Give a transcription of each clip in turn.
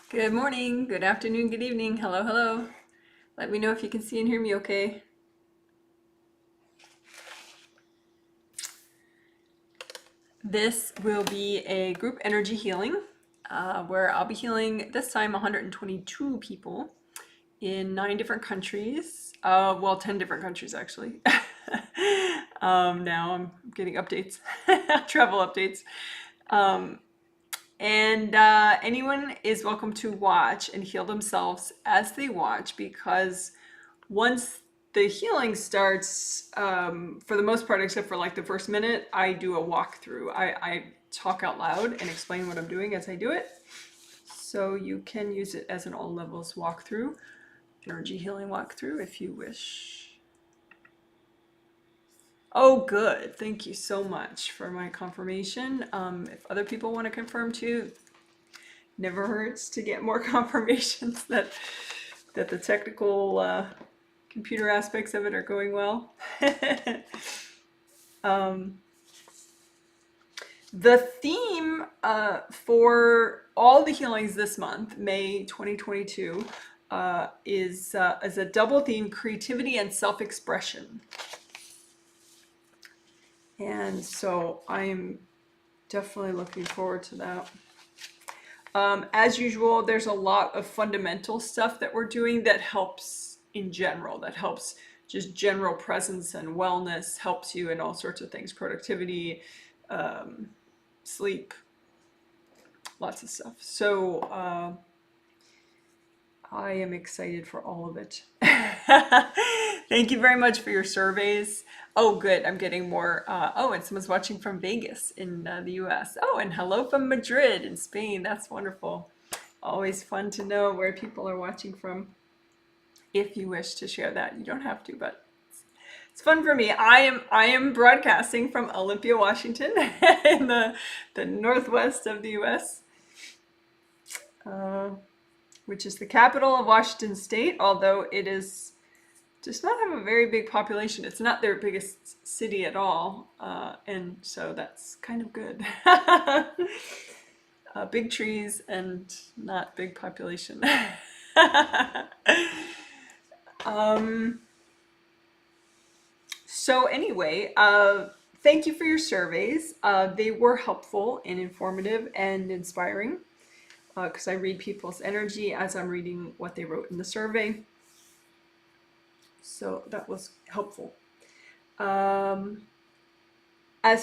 Good morning, good afternoon, good evening. Hello, hello. Let me know if you can see and hear me okay. This will be a group energy healing where I'll be healing this time 122 people in 9 different countries. Well, 10 different countries actually. Now I'm getting updates, travel updates. Um, and anyone is welcome to watch and heal themselves as they watch because once the healing starts, for the most part, except for like the first minute, I do a walkthrough. I talk out loud and explain what I'm doing as I do it. So you can use it as an all levels walkthrough, energy healing walkthrough if you wish. Oh, good. Thank you so much for my confirmation. If other people want to confirm too, never hurts to get more confirmations that the technical computer aspects of it are going well. um, the theme for all the healings this month, May 2022, is a double theme: creativity and self-expression. And so I'm definitely looking forward to that. As usual, there's a lot of fundamental stuff that we're doing that helps in general, that helps just general presence and wellness, helps you in all sorts of things, productivity, sleep, lots of stuff. So I am excited for all of it. Thank you very much for your surveys. Oh, good. I'm getting more. Oh, and someone's watching from Vegas in the US. Oh, and hello from Madrid in Spain. That's wonderful. Always fun to know where people are watching from. If you wish to share that, you don't have to, but it's fun for me. I am broadcasting from Olympia, Washington, in the northwest of the U.S., which is the capital of Washington State. Although it does not have a very big population. It's not their biggest city at all, and so that's kind of good. Big trees and not big population. um, so anyway, thank you for your surveys. They were helpful and informative and inspiring because I read people's energy as I'm reading what they wrote in the survey. So that was helpful. As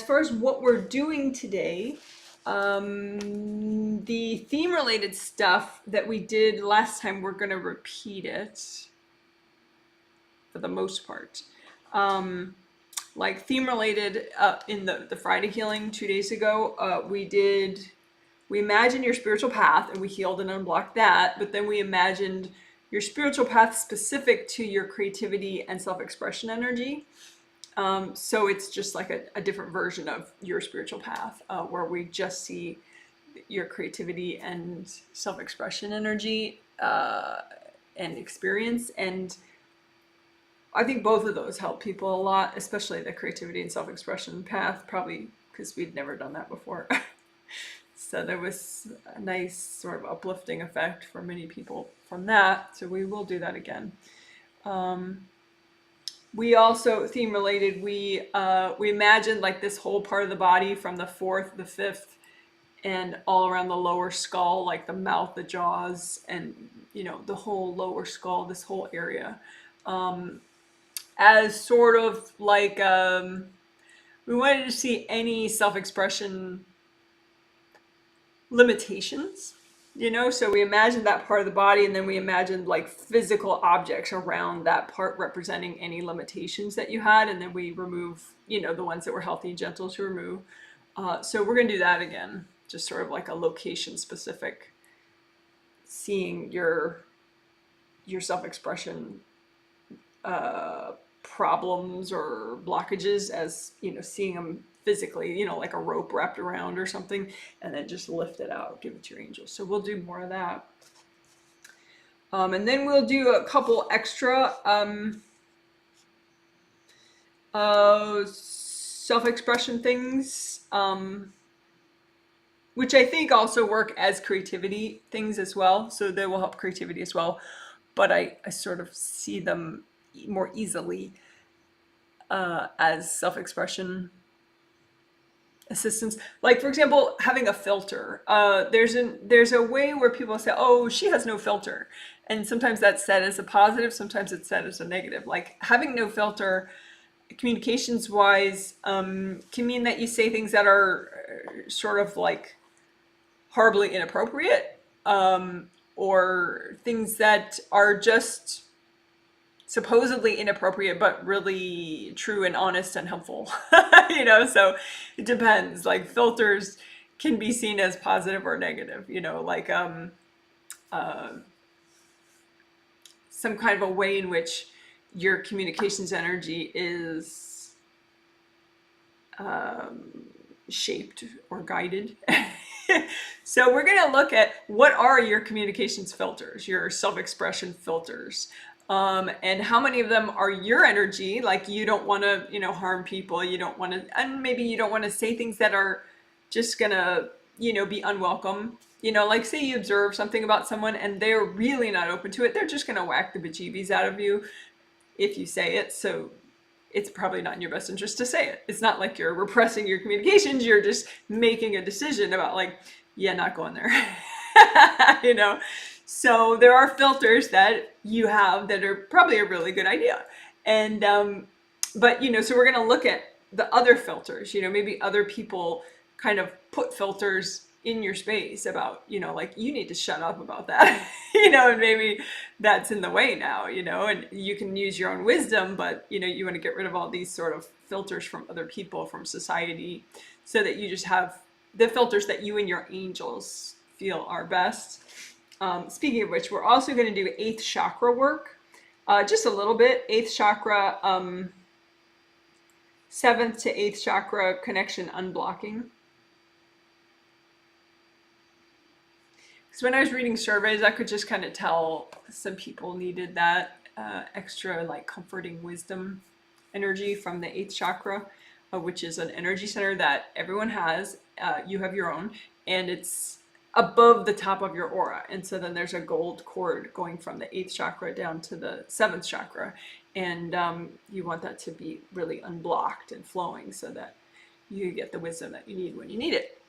far as what we're doing today, the theme related stuff that we did last time, we're going to repeat it for the most part. Like theme related, in the Friday healing 2 days ago, we imagined your spiritual path and we healed and unblocked that, but then we imagined your spiritual path specific to your creativity and self-expression energy. So it's just like a different version of your spiritual path, where we just see your creativity and self-expression energy and experience. And I think both of those help people a lot, especially the creativity and self-expression path, probably because we'd never done that before. So there was a nice sort of uplifting effect for many people from that. So we will do that again. We also, theme related, we imagined like this whole part of the body from the 4th, the 5th, and all around the lower skull, like the mouth, the jaws, and the whole lower skull, this whole area, as sort of like we wanted to see any self-expression limitations, so we imagined that part of the body, and then we imagined like physical objects around that part representing any limitations that you had, and then we remove the ones that were healthy and gentle to remove. So we're going to do that again, just sort of like a location specific, seeing your self-expression problems or blockages as seeing them physically, like a rope wrapped around or something, and then just lift it out, give it to your angels. So we'll do more of that. And then we'll do a couple extra self-expression things. which I think also work as creativity things as well. So they will help creativity as well. But I sort of see them more easily as self-expression assistance. Like for example, having a filter. There's a way where people say, "Oh, she has no filter," and sometimes that's said as a positive, sometimes it's said as a negative. Like having no filter, communications wise, can mean that you say things that are sort of like horribly inappropriate, or things that are just supposedly inappropriate but really true and honest and helpful. So it depends. Like filters can be seen as positive or negative, like uh, some kind of a way in which your communications energy is shaped or guided. So we're going to look at what are your communications filters, your self-expression filters, and how many of them are your energy, like you don't want to, harm people, you don't want to, and maybe you don't want to say things that are just going to, be unwelcome. Like say you observe something about someone and they're really not open to it, they're just going to whack the bejeebies out of you if you say it. So it's probably not in your best interest to say it. It's not like you're repressing your communications, you're just making a decision about like, yeah, not going there. So there are filters that you have that are probably a really good idea. And but so we're going to look at the other filters. Maybe other people kind of put filters in your space about, like you need to shut up about that, and maybe that's in the way now, and you can use your own wisdom, but you want to get rid of all these sort of filters from other people, from society, so that you just have the filters that you and your angels feel are best. Speaking of which, we're also going to do 8th chakra work, just a little bit. 8th chakra, 7th to 8th chakra connection unblocking. So when I was reading surveys, I could just kind of tell some people needed that extra like comforting wisdom energy from the 8th chakra, which is an energy center that everyone has. You have your own, and it's above the top of your aura. And so then there's a gold cord going from the 8th chakra down to the 7th chakra. And you want that to be really unblocked and flowing so that you get the wisdom that you need when you need it.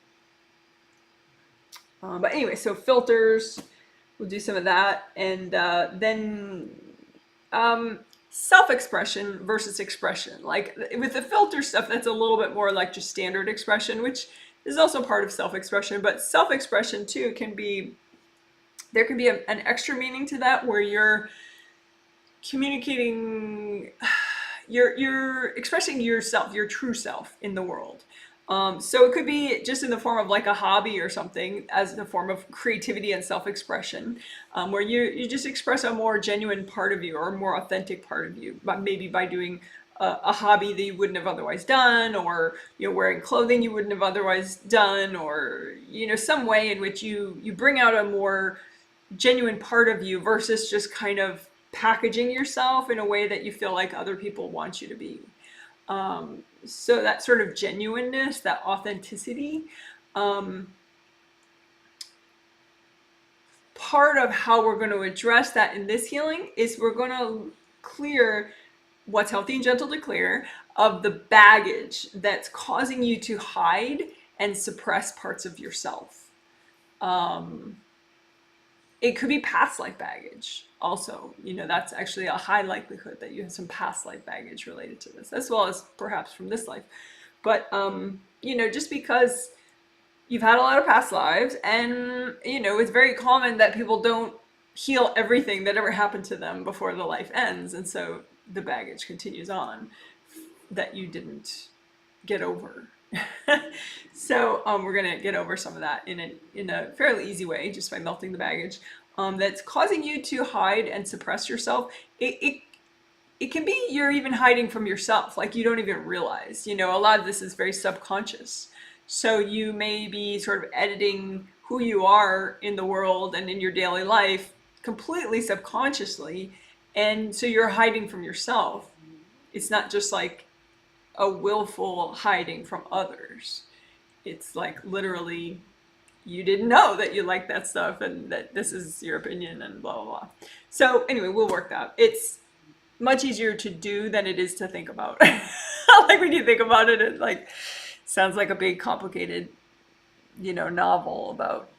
But anyway, so filters, we'll do some of that. And then self-expression versus expression. Like with the filter stuff, that's a little bit more like just standard expression, which is also part of self-expression. But self-expression too there can be an extra meaning to that, where you're communicating, you're expressing yourself, your true self in the world. So it could be just in the form of like a hobby or something, as a form of creativity and self-expression, where you just express a more genuine part of you, or a more authentic part of you, but maybe by doing a hobby that you wouldn't have otherwise done, or wearing clothing you wouldn't have otherwise done, or some way in which you bring out a more genuine part of you, versus just kind of packaging yourself in a way that you feel like other people want you to be. So that sort of genuineness, that authenticity, part of how we're going to address that in this healing is we're going to clear what's healthy and gentle to clear of the baggage that's causing you to hide and suppress parts of yourself. It could be past life baggage also. That's actually a high likelihood that you have some past life baggage related to this, as well as perhaps from this life. But, just because you've had a lot of past lives, and, it's very common that people don't heal everything that ever happened to them before the life ends. And so the baggage continues on that you didn't get over. So we're going to get over some of that in a fairly easy way, just by melting the baggage that's causing you to hide and suppress yourself. It can be you're even hiding from yourself, like you don't even realize. A lot of this is very subconscious. So you may be sort of editing who you are in the world and in your daily life completely subconsciously, and so you're hiding from yourself. It's not just like a willful hiding from others. It's like literally you didn't know that you like that stuff and that this is your opinion and blah, blah, blah. So anyway, we'll work that out. It's much easier to do than it is to think about. Like when you think about it, it like sounds like a big complicated, novel about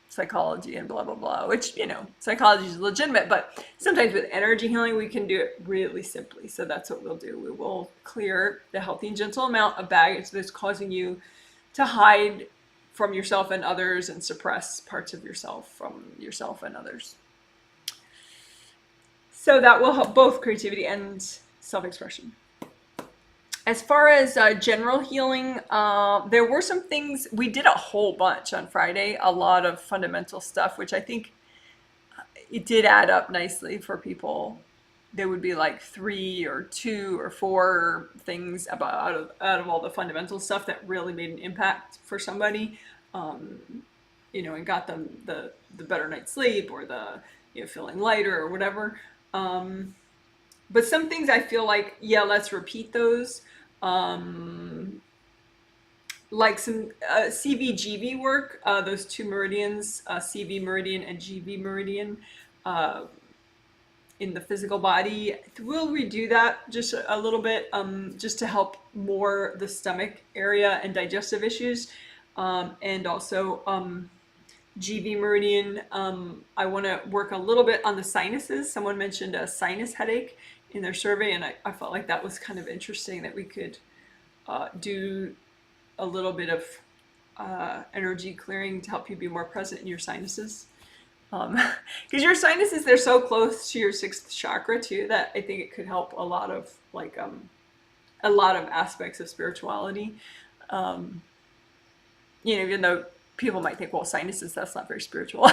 psychology and blah, blah, blah, which, psychology is legitimate, but sometimes with energy healing, we can do it really simply. So that's what we'll do. We will clear the healthy and gentle amount of baggage that's causing you to hide from yourself and others and suppress parts of yourself from yourself and others. So that will help both creativity and self-expression. As far as general healing, there were some things, we did a whole bunch on Friday, a lot of fundamental stuff, which I think it did add up nicely for people. There would be like 3 or 2 or 4 things about out of all the fundamental stuff that really made an impact for somebody, and got them the better night's sleep or the feeling lighter or whatever. But some things I feel like, yeah, let's repeat those. Like some CV-GV work, those 2 meridians, CV meridian and GV meridian, in the physical body. We'll redo that just a little bit, just to help more the stomach area and digestive issues. And also GV meridian, I want to work a little bit on the sinuses. Someone mentioned a sinus headache in their survey, and I felt like that was kind of interesting that we could do a little bit of energy clearing to help you be more present in your sinuses. Because your sinuses, they're so close to your 6th chakra too, that I think it could help a lot of aspects of spirituality. Even though people might think, well, sinuses, that's not very spiritual.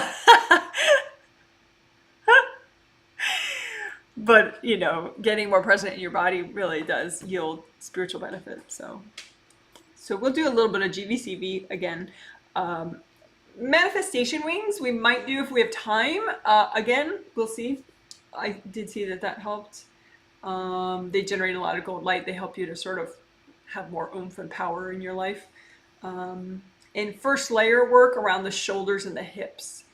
But, getting more present in your body really does yield spiritual benefit. So we'll do a little bit of GVCV again. Manifestation wings, we might do if we have time. Again, we'll see. I did see that helped. They generate a lot of gold light. They help you to sort of have more oomph and power in your life. And first layer work around the shoulders and the hips.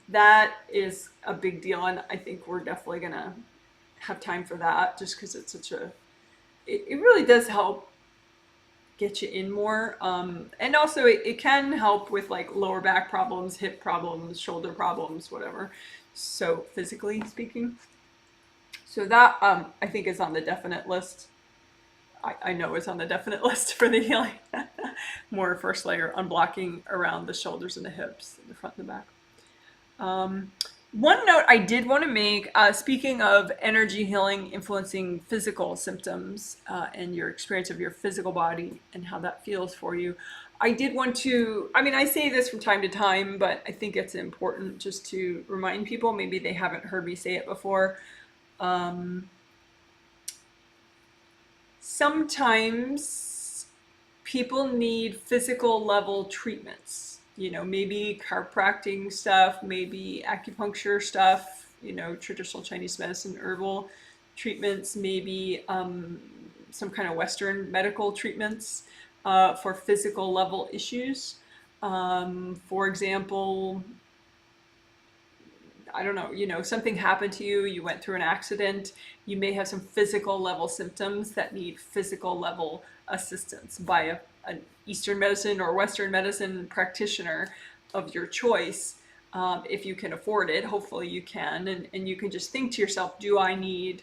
That is a big deal, and I think we're definitely gonna have time for that, just because it's it really does help get you in more, and also it can help with like lower back problems, hip problems, shoulder problems, whatever, so physically speaking. So that I think is on the definite list. I know it's on the definite list for the healing. More first layer unblocking around the shoulders and the hips, the front and the back. One note I did want to make, speaking of energy healing influencing physical symptoms and your experience of your physical body and how that feels for you, I did want to, I say this from time to time, but I think it's important just to remind people, maybe they haven't heard me say it before. Sometimes people need physical level treatments. Maybe chiropractic stuff, maybe acupuncture stuff, traditional Chinese medicine, herbal treatments, maybe some kind of Western medical treatments for physical level issues. For example, I don't know, something happened to you, you went through an accident, you may have some physical level symptoms that need physical level assistance by an Eastern medicine or Western medicine practitioner of your choice. If you can afford it, hopefully you can, and you can just think to yourself, do I need,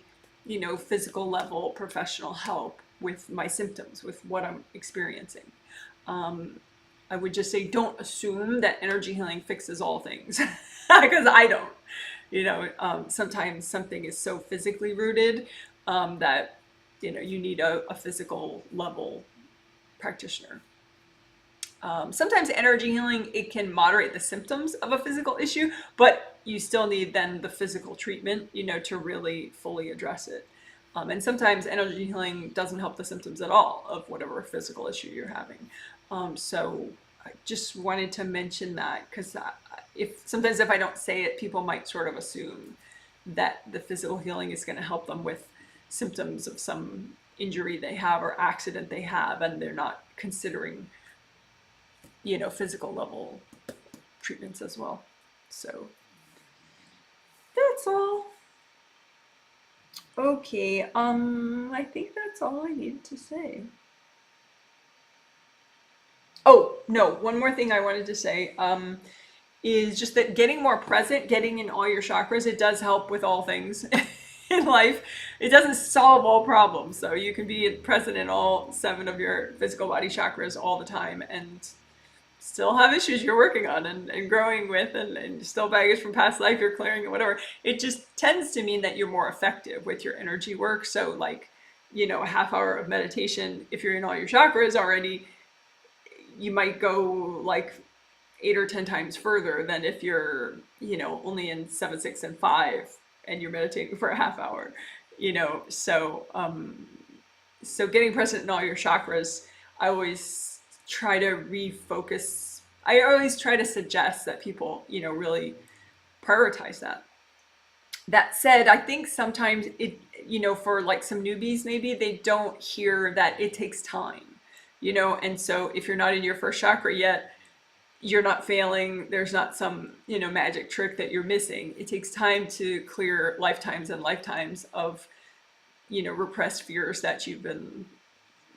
physical level professional help with my symptoms, with what I'm experiencing? I would just say, don't assume that energy healing fixes all things, because I don't. Sometimes something is so physically rooted that, you need a physical level practitioner. Sometimes energy healing, it can moderate the symptoms of a physical issue, but you still need then the physical treatment, to really fully address it. And sometimes energy healing doesn't help the symptoms at all of whatever physical issue you're having. So I just wanted to mention that, because sometimes if I don't say it, people might sort of assume that the physical healing is going to help them with symptoms of some injury they have or accident they have, and they're not considering physical level treatments as well. So that's all. Okay, I think that's all I need to say. Oh, no, one more thing I wanted to say, is just that getting more present, getting in all your chakras, it does help with all things in life. It doesn't solve all problems, so you can be present in all 7 of your physical body chakras all the time and still have issues you're working on and growing with, and still baggage from past life you're clearing and whatever. It just tends to mean that you're more effective with your energy work. So like, a half hour of meditation, if you're in all your chakras already, you might go like 8 or 10 times further than if you're, only in 7, 6, and 5 and you're meditating for a half hour, so getting present in all your chakras, I always try to refocus. I always try to suggest that people, really prioritize that. That said, I think sometimes it, for like some newbies, maybe they don't hear that it takes time, and so if you're not in your first chakra yet, you're not failing. There's not some, magic trick that you're missing. It takes time to clear lifetimes and lifetimes of, repressed fears that you've been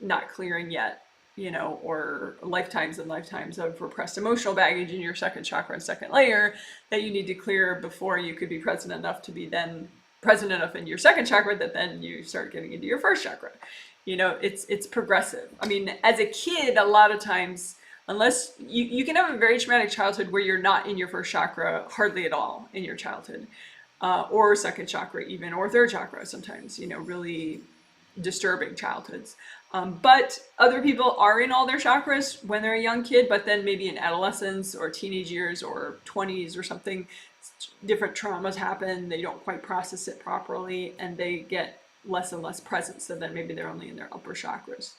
not clearing yet, or lifetimes and lifetimes of repressed emotional baggage in your second chakra and second layer that you need to clear before you could be present enough to be then present enough in your second chakra that then you start getting into your first chakra. It's progressive. I mean, as a kid, a lot of times, unless you can have a very traumatic childhood where you're not in your first chakra hardly at all in your childhood, or second chakra even, or third chakra sometimes, really disturbing childhoods. But other people are in all their chakras when they're a young kid, but then maybe in adolescence or teenage years or 20s or something, different traumas happen, they don't quite process it properly, and they get less and less present. So then maybe they're only in their upper chakras.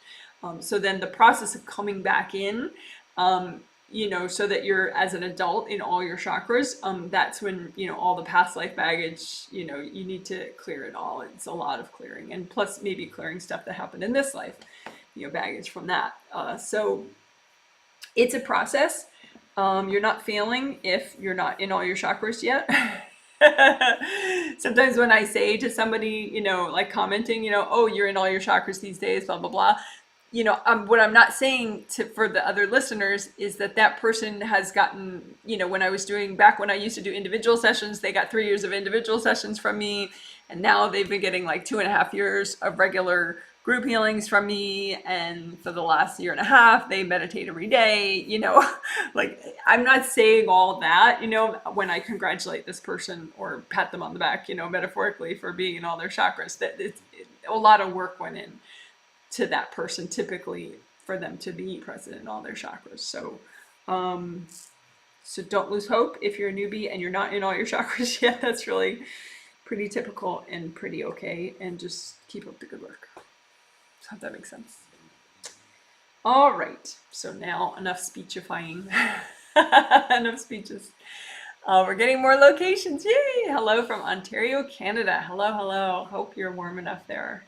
So then the process of coming back in, so that you're as an adult in all your chakras, that's when, all the past life baggage, you need to clear it all. It's a lot of clearing, and plus maybe clearing stuff that happened in this life, baggage from that. So it's a process. You're not failing if you're not in all your chakras yet. Sometimes when I say to somebody, like commenting, oh, you're in all your chakras these days, blah, blah, blah. What I'm not saying for the other listeners is that person has gotten, when I used to do individual sessions, they got 3 years of individual sessions from me. And now they've been getting like 2.5 years of regular group healings from me. And for the last 1.5 years, they meditate every day, like I'm not saying all that, when I congratulate this person or pat them on the back, metaphorically for being in all their chakras, that a lot of work went in to that person typically for them to be present in all their chakras. So don't lose hope if you're a newbie and you're not in all your chakras yet. That's really pretty typical and pretty okay, and just keep up the good work. So if that makes sense. All right, so now enough speechifying. Enough speeches. We're getting more locations. Yay! Hello from Ontario, Canada. Hello, hello. Hope you're warm enough there.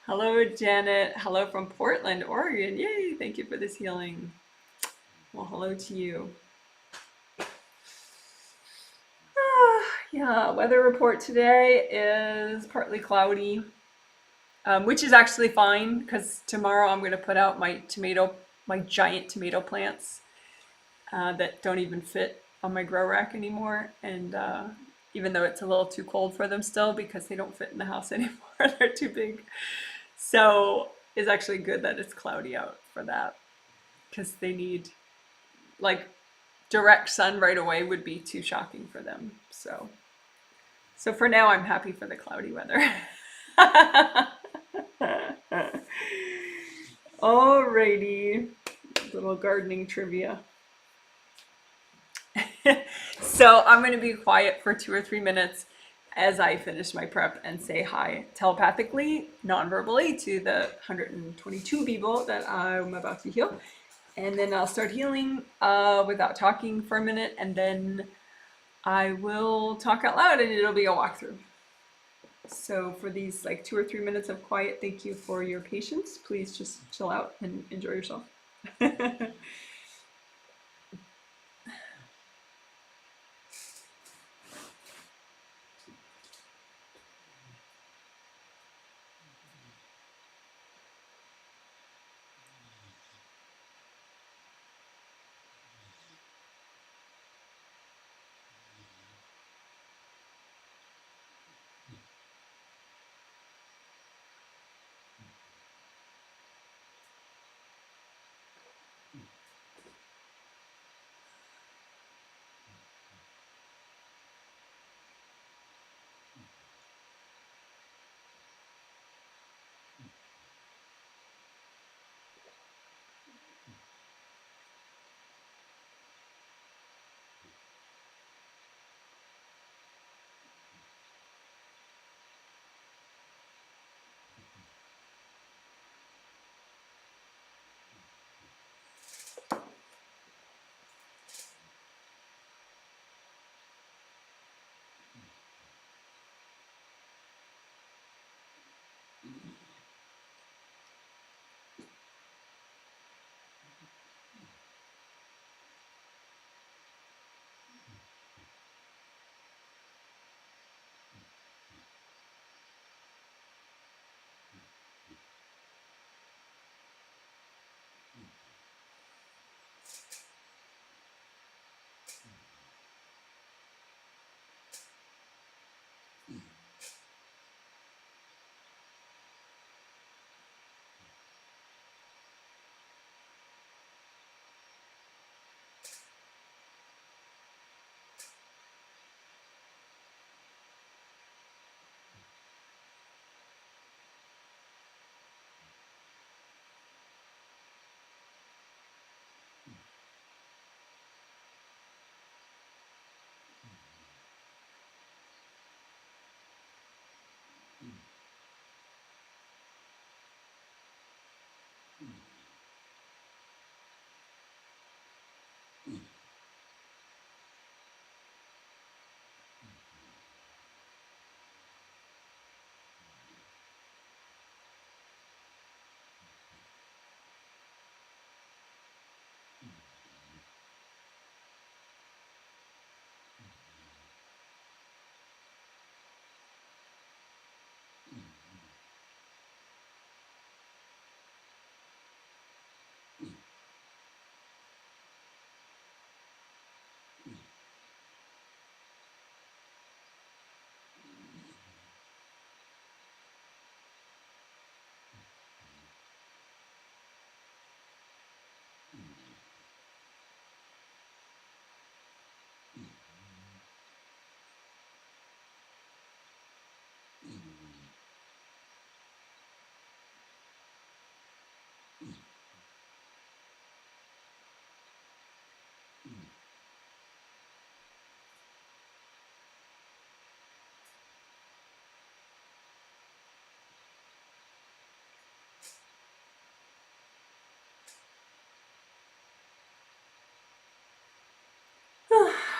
Hello, Janet. Hello from Portland, Oregon. Yay! Thank you for this healing. Well, hello to you. Yeah, weather report today is partly cloudy, which is actually fine because tomorrow I'm going to put out my giant tomato plants that don't even fit on my grow rack anymore. And even though it's a little too cold for them still because they don't fit in the house anymore, they're too big. So it's actually good that it's cloudy out for that, because they need, like, direct sun right away would be too shocking for them. So for now, I'm happy for the cloudy weather. Alrighty, little gardening trivia. So I'm going to be quiet for 2 or 3 minutes as I finish my prep and say hi telepathically, non-verbally, to the 122 people that I'm about to heal. And then I'll start healing without talking for a minute, and then I will talk out loud and it'll be a walkthrough. So for these like 2 or 3 minutes of quiet, thank you for your patience. Please just chill out and enjoy yourself.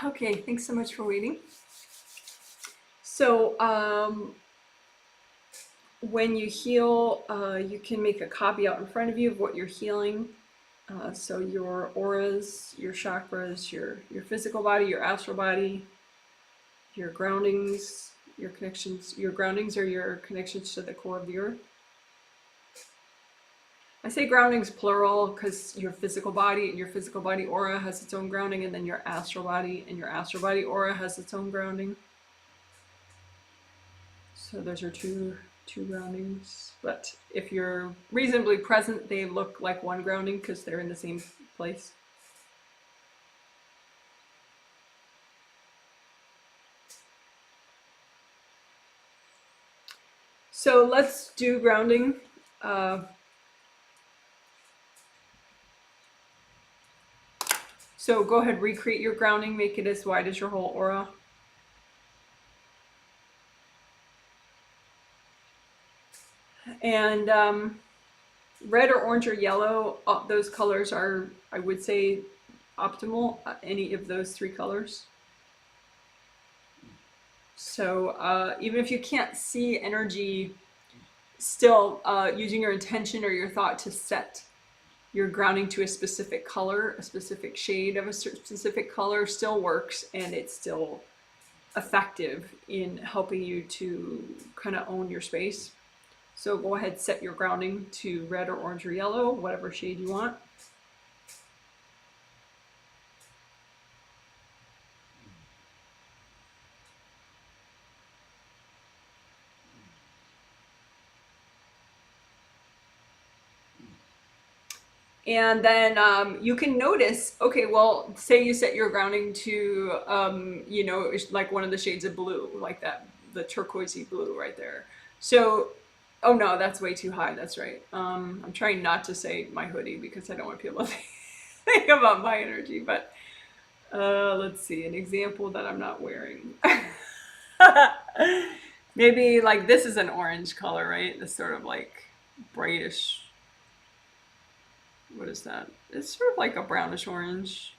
Okay, thanks so much for waiting. So, when you heal, you can make a copy out in front of you of what you're healing. So your auras, your chakras, your physical body, your astral body, your groundings, your connections. Your groundings are your connections to the core of the earth. I say groundings plural because your physical body and your physical body aura has its own grounding, and then your astral body and your astral body aura has its own grounding. So those are two groundings. But if you're reasonably present, they look like one grounding because they're in the same place. So let's do grounding. So go ahead, recreate your grounding, make it as wide as your whole aura. And red or orange or yellow, those colors are, I would say, optimal, any of those three colors. So even if you can't see energy, still using your intention or your thought to set your grounding to a specific color, a specific shade of a specific color still works, and it's still effective in helping you to kind of own your space. So go ahead, set your grounding to red or orange or yellow, whatever shade you want. And then you can notice, okay, well, say you set your grounding to, you know, like one of the shades of blue, like that, the turquoisey blue right there. So, oh no, that's way too high. That's right. I'm trying not to say my hoodie because I don't want people to think about my energy, but let's see, an example that I'm not wearing. Maybe like this is an orange color, right? This sort of like brightish. What is that? It's sort of like a brownish orange.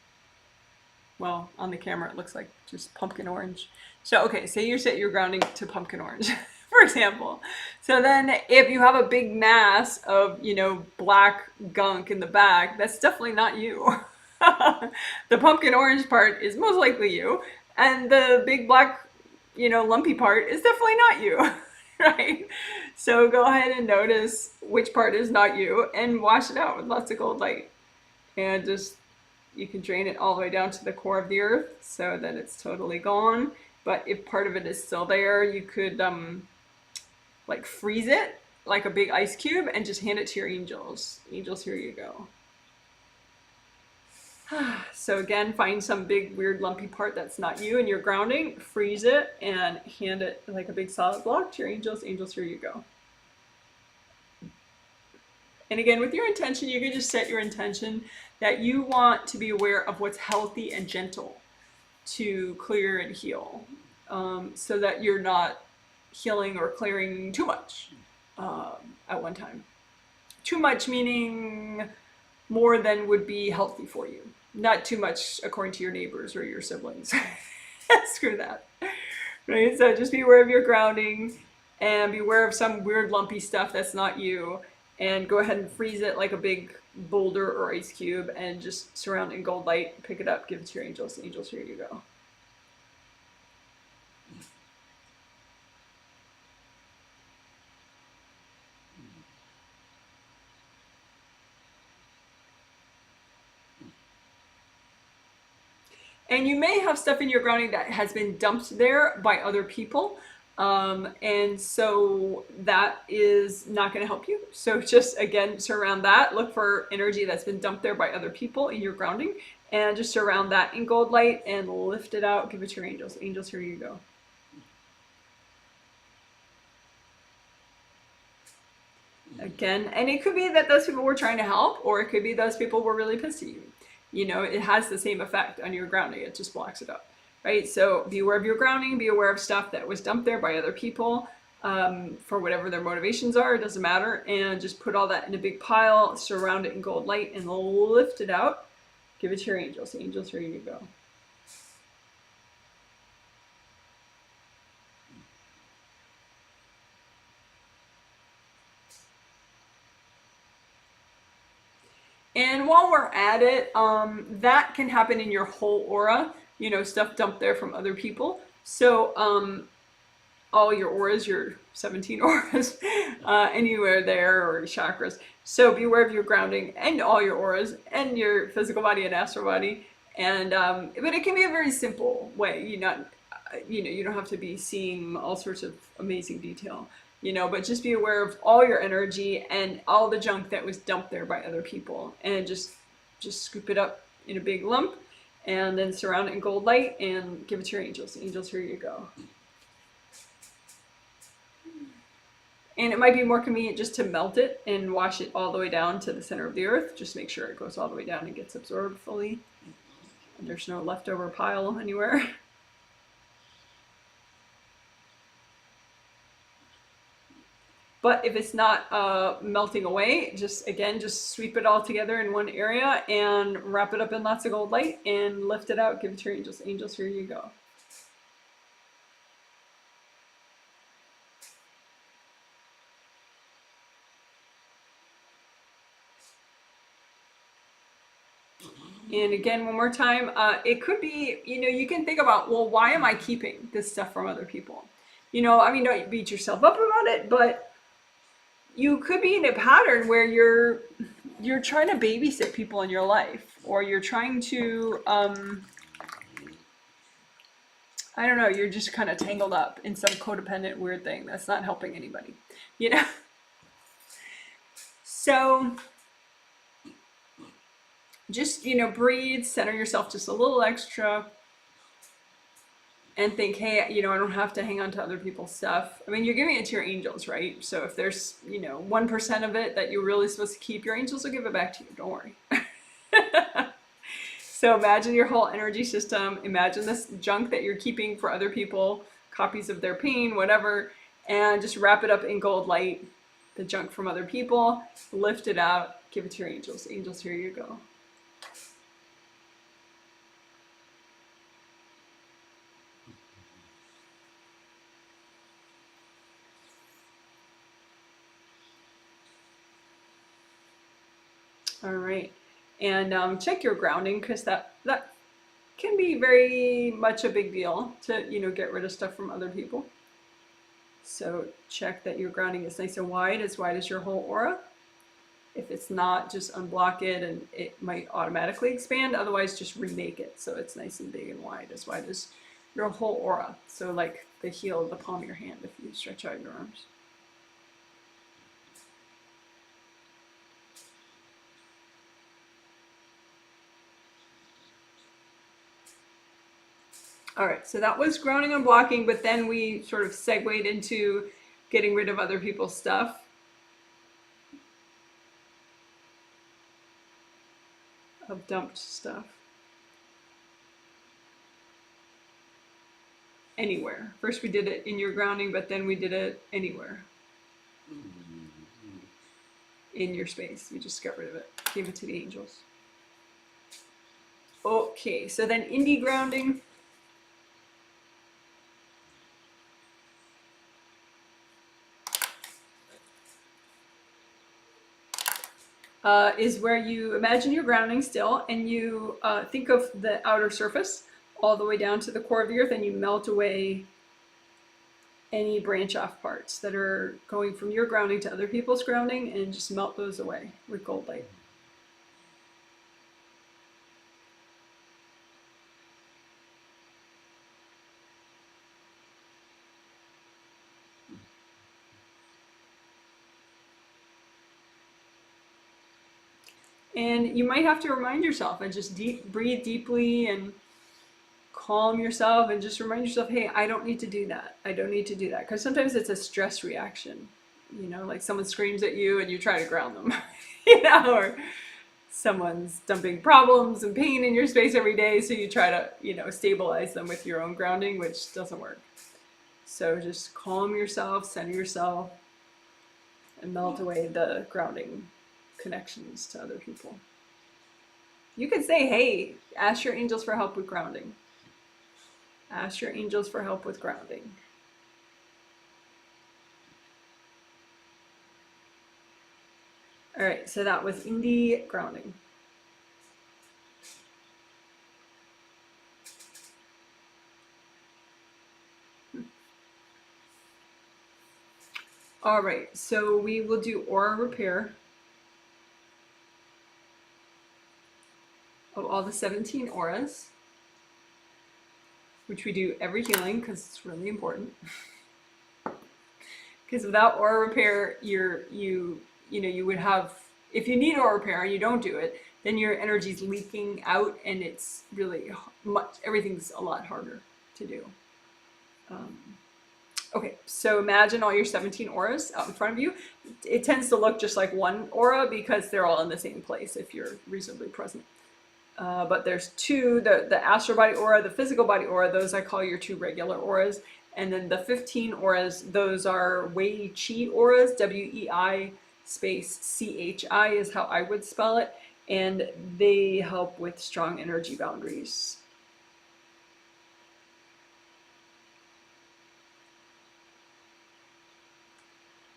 Well, on the camera it looks like just pumpkin orange. So, okay, say you set your grounding to pumpkin orange, for example. So then if you have a big mass of, you know, black gunk in the back, that's definitely not you. The pumpkin orange part is most likely you, and the big black, you know, lumpy part is definitely not you. Right? So go ahead and notice which part is not you and wash it out with lots of gold light. And just, you can drain it all the way down to the core of the earth so that it's totally gone. But if part of it is still there, you could like freeze it like a big ice cube and just hand it to your angels. Angels, here you go. So again, find some big weird lumpy part that's not you and you're grounding, freeze it, and hand it like a big solid block to your angels. Angels, here you go. And again, with your intention, you can just set your intention that you want to be aware of what's healthy and gentle to clear and heal, so that you're not healing or clearing too much at one time. Too much meaning more than would be healthy for you. Not too much according to your neighbors or your siblings. Screw that. Right? So just be aware of your grounding and be aware of some weird lumpy stuff that's not you, and go ahead and freeze it like a big boulder or ice cube and just surround it in gold light, pick it up, give it to your angels. Angels, here you go. And you may have stuff in your grounding that has been dumped there by other people. And so that is not going to help you. So just, again, surround that. Look for energy that's been dumped there by other people in your grounding. And just surround that in gold light and lift it out. Give it to your angels. Angels, here you go. Again, and it could be that those people were trying to help, or it could be those people were really pissed at you. You know, it has the same effect on your grounding. It just blocks it up, right? So be aware of your grounding, be aware of stuff that was dumped there by other people for whatever their motivations are, it doesn't matter. And just put all that in a big pile, surround it in gold light, and lift it out. Give it to your angels. Angels, here you go. And while we're at it, that can happen in your whole aura, stuff dumped there from other people. So all your auras, your 17 auras, anywhere there, or chakras. So be aware of your grounding and all your auras and your physical body and astral body. And but it can be a very simple way. You don't have to be seeing all sorts of amazing detail. But just be aware of all your energy and all the junk that was dumped there by other people, and just scoop it up in a big lump, and then surround it in gold light and give it to your angels. Angels, here you go. And it might be more convenient just to melt it and wash it all the way down to the center of the earth. Just make sure it goes all the way down and gets absorbed fully. And there's no leftover pile anywhere. But if it's not melting away, just sweep it all together in one area and wrap it up in lots of gold light and lift it out. Give it to your angels. Angels, here you go. And again, one more time, it could be, you can think about, well, why am I keeping this stuff from other people? Don't beat yourself up about it, but you could be in a pattern where you're trying to babysit people in your life, or you're trying to, I don't know, you're just kind of tangled up in some codependent weird thing that's not helping anybody, So just, breathe, center yourself just a little extra, and think, hey, I don't have to hang on to other people's stuff. I mean, you're giving it to your angels, right? So if there's, 1% of it that you're really supposed to keep, your angels will give it back to you. Don't worry. So imagine your whole energy system. Imagine this junk that you're keeping for other people, copies of their pain, whatever, and just wrap it up in gold light, the junk from other people, lift it out, give it to your angels. Angels, here you go. All right, and check your grounding, because that can be very much a big deal to get rid of stuff from other people. So check that your grounding is nice and wide as your whole aura. If it's not, just unblock it, and it might automatically expand. Otherwise, just remake it so it's nice and big and wide as your whole aura. So like the heel of the palm of your hand if you stretch out your arms. All right, so that was grounding and blocking, but then we sort of segued into getting rid of other people's stuff. Of dumped stuff. Anywhere. First we did it in your grounding, but then we did it anywhere. In your space. We just got rid of it. Gave it to the angels. Okay, so then indie grounding. Is where you imagine you're grounding still, and you think of the outer surface all the way down to the core of the earth, and you melt away any branch off parts that are going from your grounding to other people's grounding, and just melt those away with gold light. And you might have to remind yourself and just breathe deeply and calm yourself, and just remind yourself, hey, I don't need to do that. I don't need to do that. Because sometimes it's a stress reaction, like someone screams at you and you try to ground them, or someone's dumping problems and pain in your space every day. So you try to, stabilize them with your own grounding, which doesn't work. So just calm yourself, center yourself, and melt away the grounding connections to other people. You could say, hey, ask your angels for help with grounding. Ask your angels for help with grounding. All right, so that was indie grounding. All right, so we will do aura repair of all the 17 auras, which we do every healing because it's really important. Because without aura repair, you would have, if you need aura repair and you don't do it, then your energy's leaking out and it's really everything's a lot harder to do. Okay, so imagine all your 17 auras out in front of you. It tends to look just like one aura because they're all in the same place if you're reasonably present. But there's two, the astral body aura, the physical body aura, those I call your two regular auras. And then the 15 auras, those are Wei Chi auras, WEI space CHI is how I would spell it. And they help with strong energy boundaries.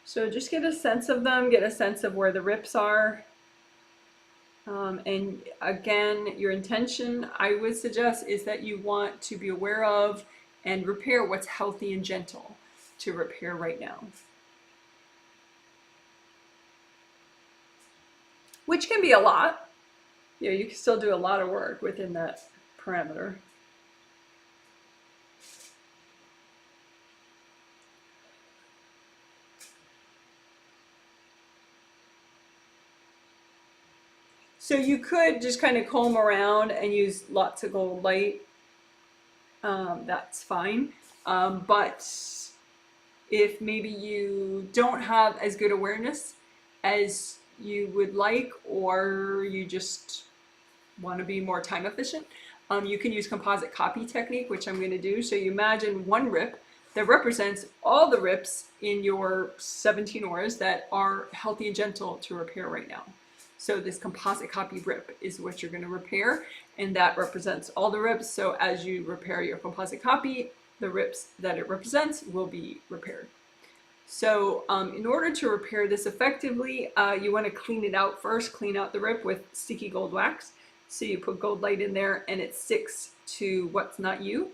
So just get a sense of them, get a sense of where the rips are. And again, your intention, I would suggest, is that you want to be aware of and repair what's healthy and gentle to repair right now. Which can be a lot. You know, you can still do a lot of work within that parameter. So you could just kind of comb around and use lots of gold light. That's fine. But if maybe you don't have as good awareness as you would like, or you just want to be more time efficient, you can use composite copy technique, which I'm going to do. So you imagine one rip that represents all the rips in your 17 auras that are healthy and gentle to repair right now. So this composite copy rip is what you're going to repair, and that represents all the rips. So as you repair your composite copy, the rips that it represents will be repaired. So in order to repair this effectively, you want to clean it out first, clean out the rip with sticky gold wax. So you put gold light in there and it sticks to what's not you.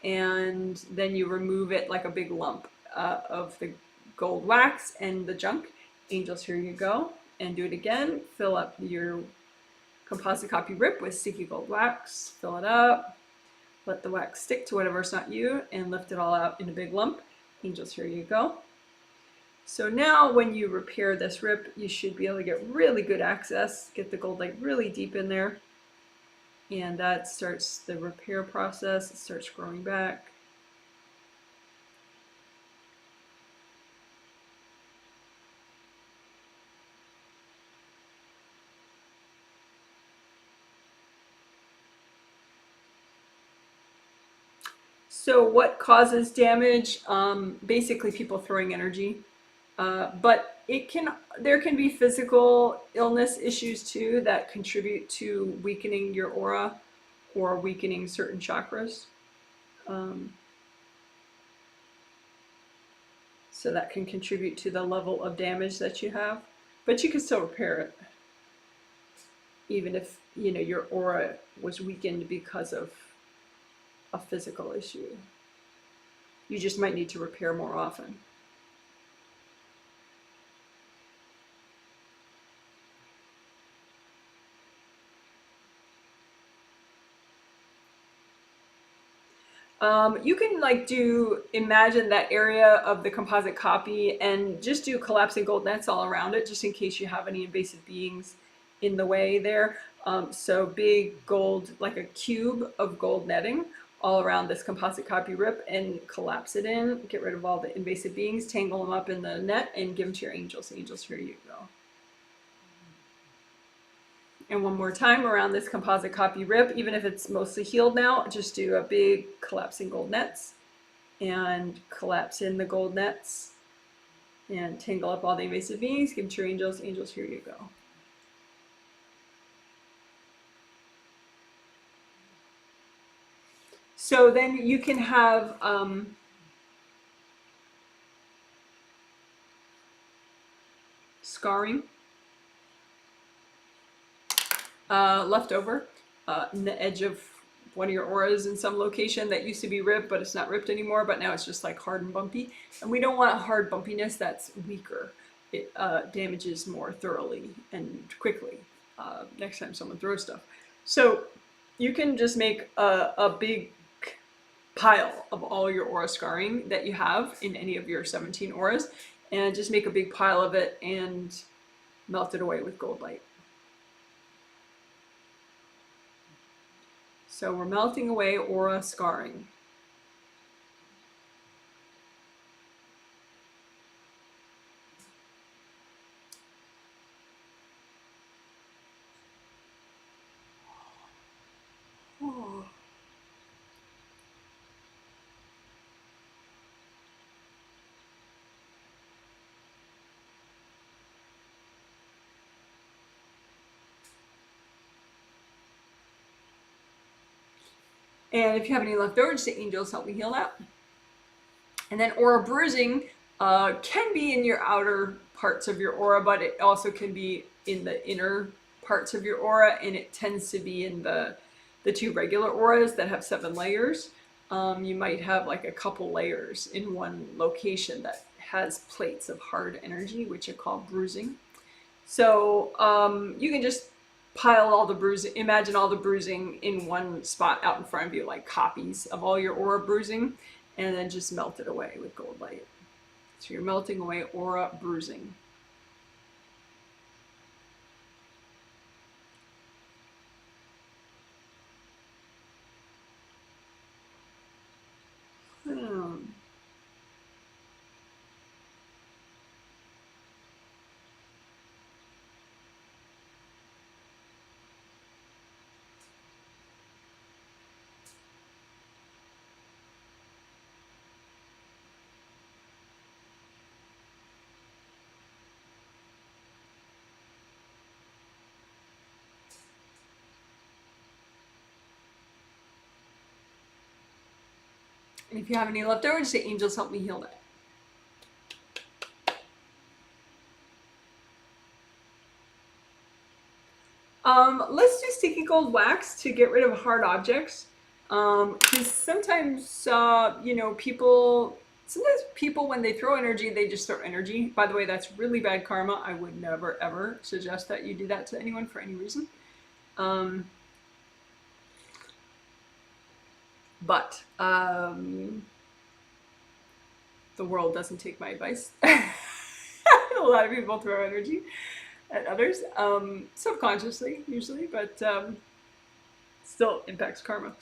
And then you remove it like a big lump of the gold wax and the junk. Angels, here you go. And do it again. Fill up your composite copy rip with sticky gold wax. Fill it up. Let the wax stick to whatever's not you and lift it all out in a big lump. Angels, here you go. So now when you repair this rip, you should be able to get really good access, get the gold light really deep in there. And that starts the repair process. It starts growing back. So what causes damage? Basically people throwing energy. But there can be physical illness issues too that contribute to weakening your aura or weakening certain chakras. So that can contribute to the level of damage that you have, but you can still repair it, even if your aura was weakened because of a physical issue. You just might need to repair more often. You can imagine that area of the composite copy and just do collapsing gold nets all around it, just in case you have any invasive beings in the way there. So big gold, like a cube of gold netting all around this composite copy rip, and collapse it in, get rid of all the invasive beings, tangle them up in the net, and give them to your angels. Angels, here you go. And one more time around this composite copy rip, even if it's mostly healed now, just do a big collapsing gold nets and collapse in the gold nets and tangle up all the invasive beings, give them to your angels. Angels, here you go. So then you can have scarring left over in the edge of one of your auras in some location that used to be ripped, but it's not ripped anymore, but now it's just like hard and bumpy. And we don't want hard bumpiness that's weaker. It damages more thoroughly and quickly next time someone throws stuff. So you can just make a big pile of all your aura scarring that you have in any of your 17 auras, and just make a big pile of it and melt it away with gold light. So we're melting away aura scarring. Oh. And if you have any leftovers, say angels help me heal that. And then aura bruising can be in your outer parts of your aura, but it also can be in the inner parts of your aura, and it tends to be in the 2 regular auras that have 7 layers. You might have like a couple layers in one location that has plates of hard energy, which are called bruising. So you can just pile all the bruising, imagine all the bruising in one spot out in front of you, like copies of all your aura bruising, and then just melt it away with gold light. So you're melting away aura bruising. And if you have any leftovers, say angels help me heal that. Let's do sticky gold wax to get rid of hard objects. Because sometimes, you know, sometimes people, when they throw energy, they just throw energy. By the way, that's really bad karma. I would never, ever suggest that you do that to anyone for any reason. But the world doesn't take my advice. A lot of people throw energy at others, subconsciously usually, but still impacts karma.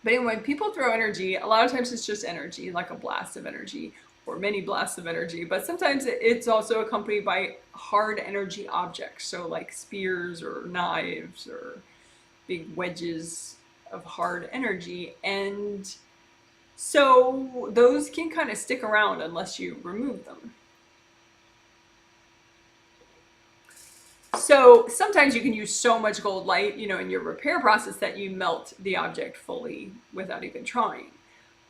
But anyway, when people throw energy, a lot of times it's just energy, like a blast of energy or many blasts of energy, but sometimes it's also accompanied by hard energy objects, so like spears or knives or big wedges of hard energy. And so those can kind of stick around unless you remove them. So sometimes you can use so much gold light, you know, in your repair process that you melt the object fully without even trying.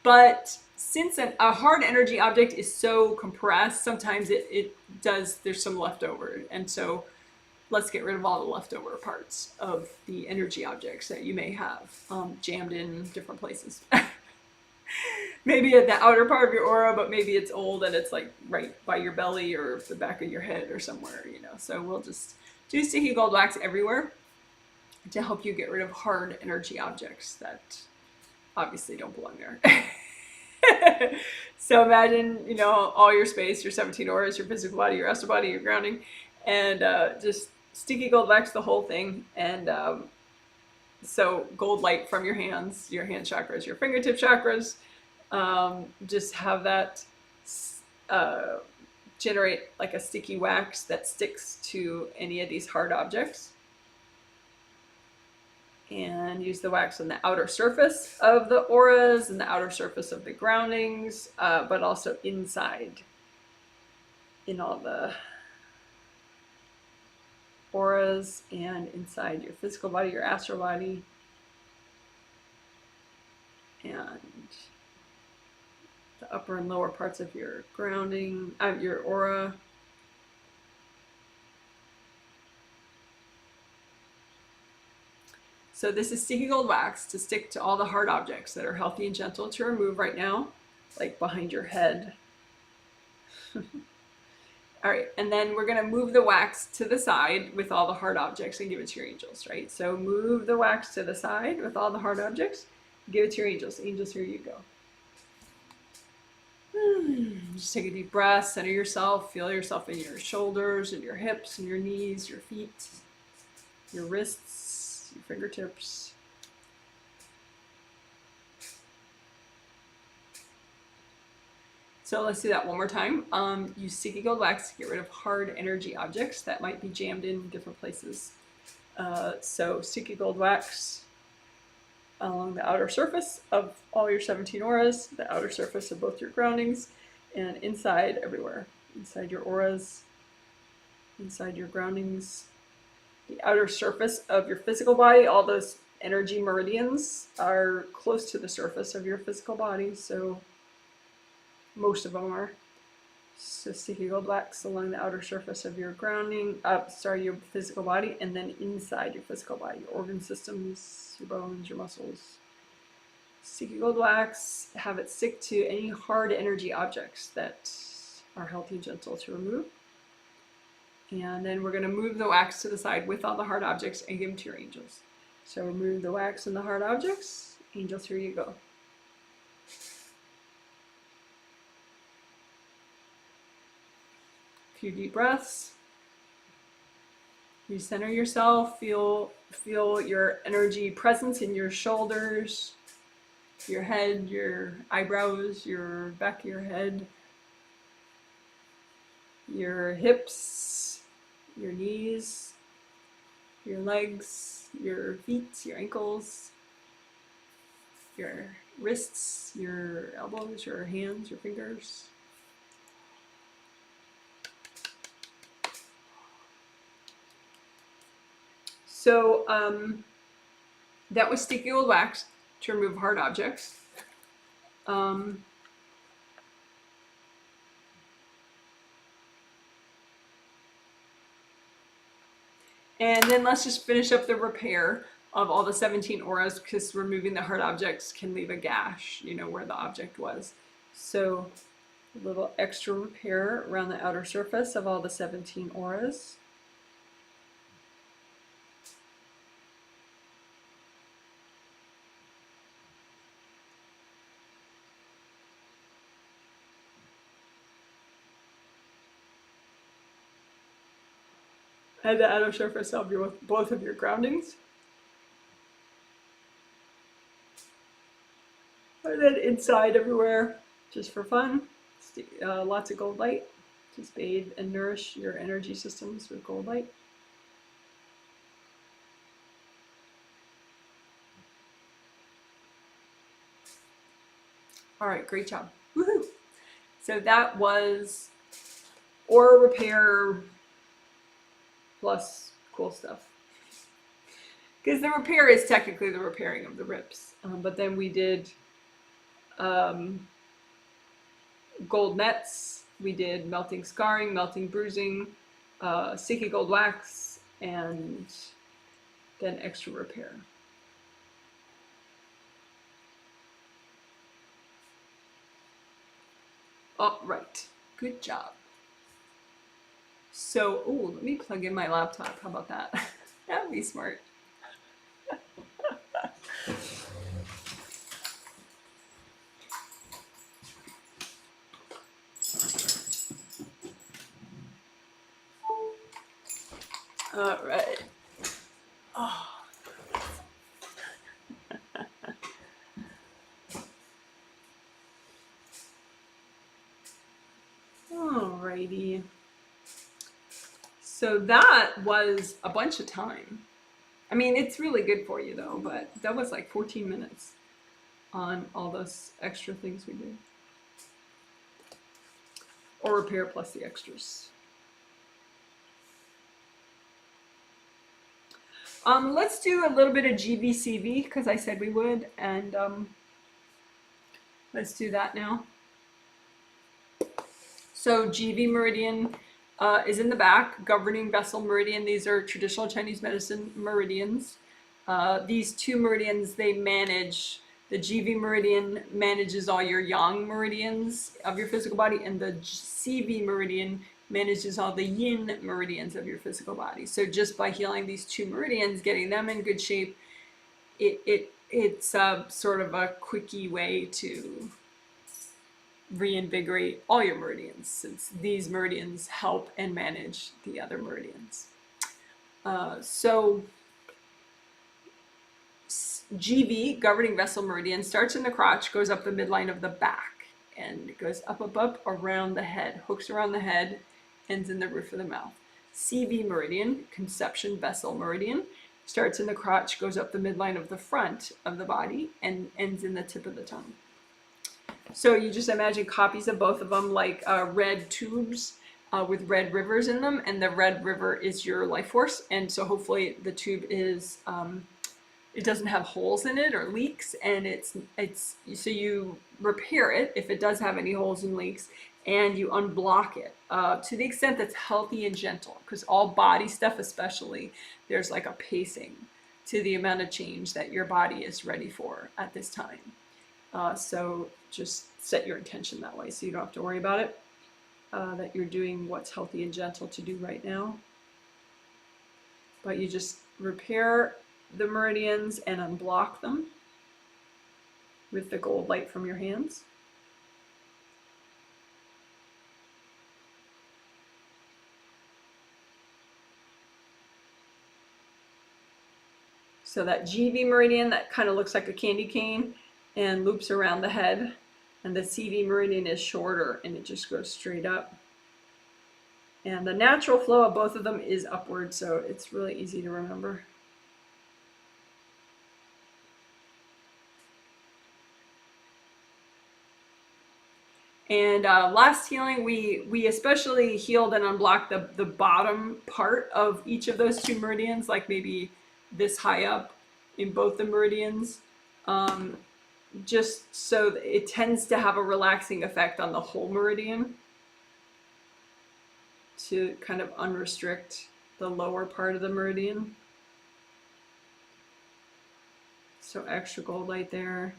But since a hard energy object is so compressed, sometimes there's some leftover. And so let's get rid of all the leftover parts of the energy objects that you may have jammed in different places. Maybe at the outer part of your aura, but maybe it's old and it's like right by your belly or the back of your head or somewhere, you know. So we'll just do sticky gold wax everywhere to help you get rid of hard energy objects that obviously don't belong there. So imagine, you know, all your space, your 17 auras, your physical body, your astral body, your grounding, and just sticky gold wax the whole thing. And so gold light from your hands, your hand chakras, your fingertip chakras, just have that generate like a sticky wax that sticks to any of these hard objects. And use the wax on the outer surface of the auras and the outer surface of the groundings, but also inside in all the auras and inside your physical body, your astral body, and the upper and lower parts of your grounding, your aura. So this is sticky gold wax to stick to all the hard objects that are healthy and gentle to remove right now, like behind your head. All right, and then we're gonna move the wax to the side with all the hard objects and give it to your angels, right? So move the wax to the side with all the hard objects, give it to your angels. Angels, here you go. Just take a deep breath, center yourself, feel yourself in your shoulders and your hips and your knees, your feet, your wrists, your fingertips. So let's do that one more time. Use sticky gold wax to get rid of hard energy objects that might be jammed in different places. So sticky gold wax along the outer surface of all your 17 auras, the outer surface of both your groundings, and inside everywhere. Inside your auras, inside your groundings, the outer surface of your physical body. All those energy meridians are close to the surface of your physical body, so most of them are. So sticky gold wax along the outer surface of your grounding, your physical body, and then inside your physical body, your organ systems, your bones, your muscles. Sticky gold wax, have it stick to any hard energy objects that are healthy and gentle to remove. And then we're going to move the wax to the side with all the hard objects and give them to your angels. So remove the wax and the hard objects. Angels, here you go. Few deep breaths. Recenter yourself. Feel your energy presence in your shoulders, your head, your eyebrows, your back of your head, your hips, your knees, your legs, your feet, your ankles, your wrists, your elbows, your hands, your fingers. So that was sticky gold wax to remove hard objects. And then let's just finish up the repair of all the 17 auras, because removing the hard objects can leave a gash, you know, where the object was. So a little extra repair around the outer surface of all the 17 auras. And the outer surface of both of your groundings. And then inside everywhere, just for fun, lots of gold light. Just bathe and nourish your energy systems with gold light. All right, great job. Woohoo! So that was aura repair plus cool stuff. Because the repair is technically the repairing of the rips. But then we did gold nets, we did melting scarring, melting bruising, sticky gold wax, and then extra repair. All right, good job. So, let me plug in my laptop. How about that? That'd be smart. All right. Oh. Alrighty. So that was a bunch of time. I mean, it's really good for you though, but that was like 14 minutes on all those extra things we did. Or repair plus the extras. Let's do a little bit of GVCV because I said we would, and let's do that now. So GV Meridian is in the back, governing vessel meridian. These are traditional Chinese medicine meridians. These two meridians, they manage, the GV meridian manages all your yang meridians of your physical body, and the CV meridian manages all the yin meridians of your physical body. So just by healing these two meridians, getting them in good shape, it's sort of a quickie way to reinvigorate all your meridians, since these meridians help and manage the other meridians. So GV, governing vessel meridian, starts in the crotch, goes up the midline of the back, and it goes up, around the head, hooks around the head, ends in the roof of the mouth. CV meridian, conception vessel meridian, starts in the crotch, goes up the midline of the front of the body, and ends in the tip of the tongue. So you just imagine copies of both of them, like red tubes with red rivers in them, and the red river is your life force, and so hopefully the tube is it doesn't have holes in it or leaks, and it's so you repair it if it does have any holes and leaks, and you unblock it to the extent that's healthy and gentle, because all body stuff especially, there's like a pacing to the amount of change that your body is ready for at this time. So just set your intention that way so you don't have to worry about it, that you're doing what's healthy and gentle to do right now. But you just repair the meridians and unblock them with the gold light from your hands. So that GV meridian, that kind of looks like a candy cane and loops around the head, and the CV meridian is shorter and it just goes straight up. And the natural flow of both of them is upward, so it's really easy to remember. And last healing, we especially healed and unblocked the bottom part of each of those two meridians, like maybe this high up in both the meridians, just so it tends to have a relaxing effect on the whole meridian to kind of unrestrict the lower part of the meridian. So extra gold light there.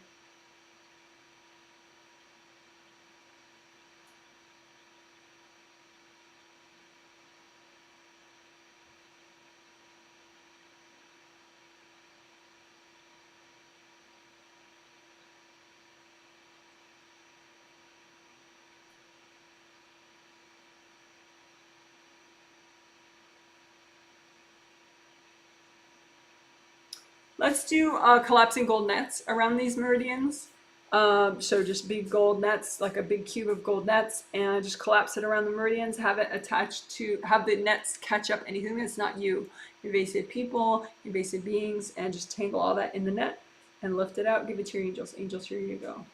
Let's do collapsing gold nets around these meridians. So just big gold nets, like a big cube of gold nets, and just collapse it around the meridians, have it attached to, have the nets catch up anything that's not you, invasive people, invasive beings, and just tangle all that in the net and lift it out, give it to your angels. Angels, here you go.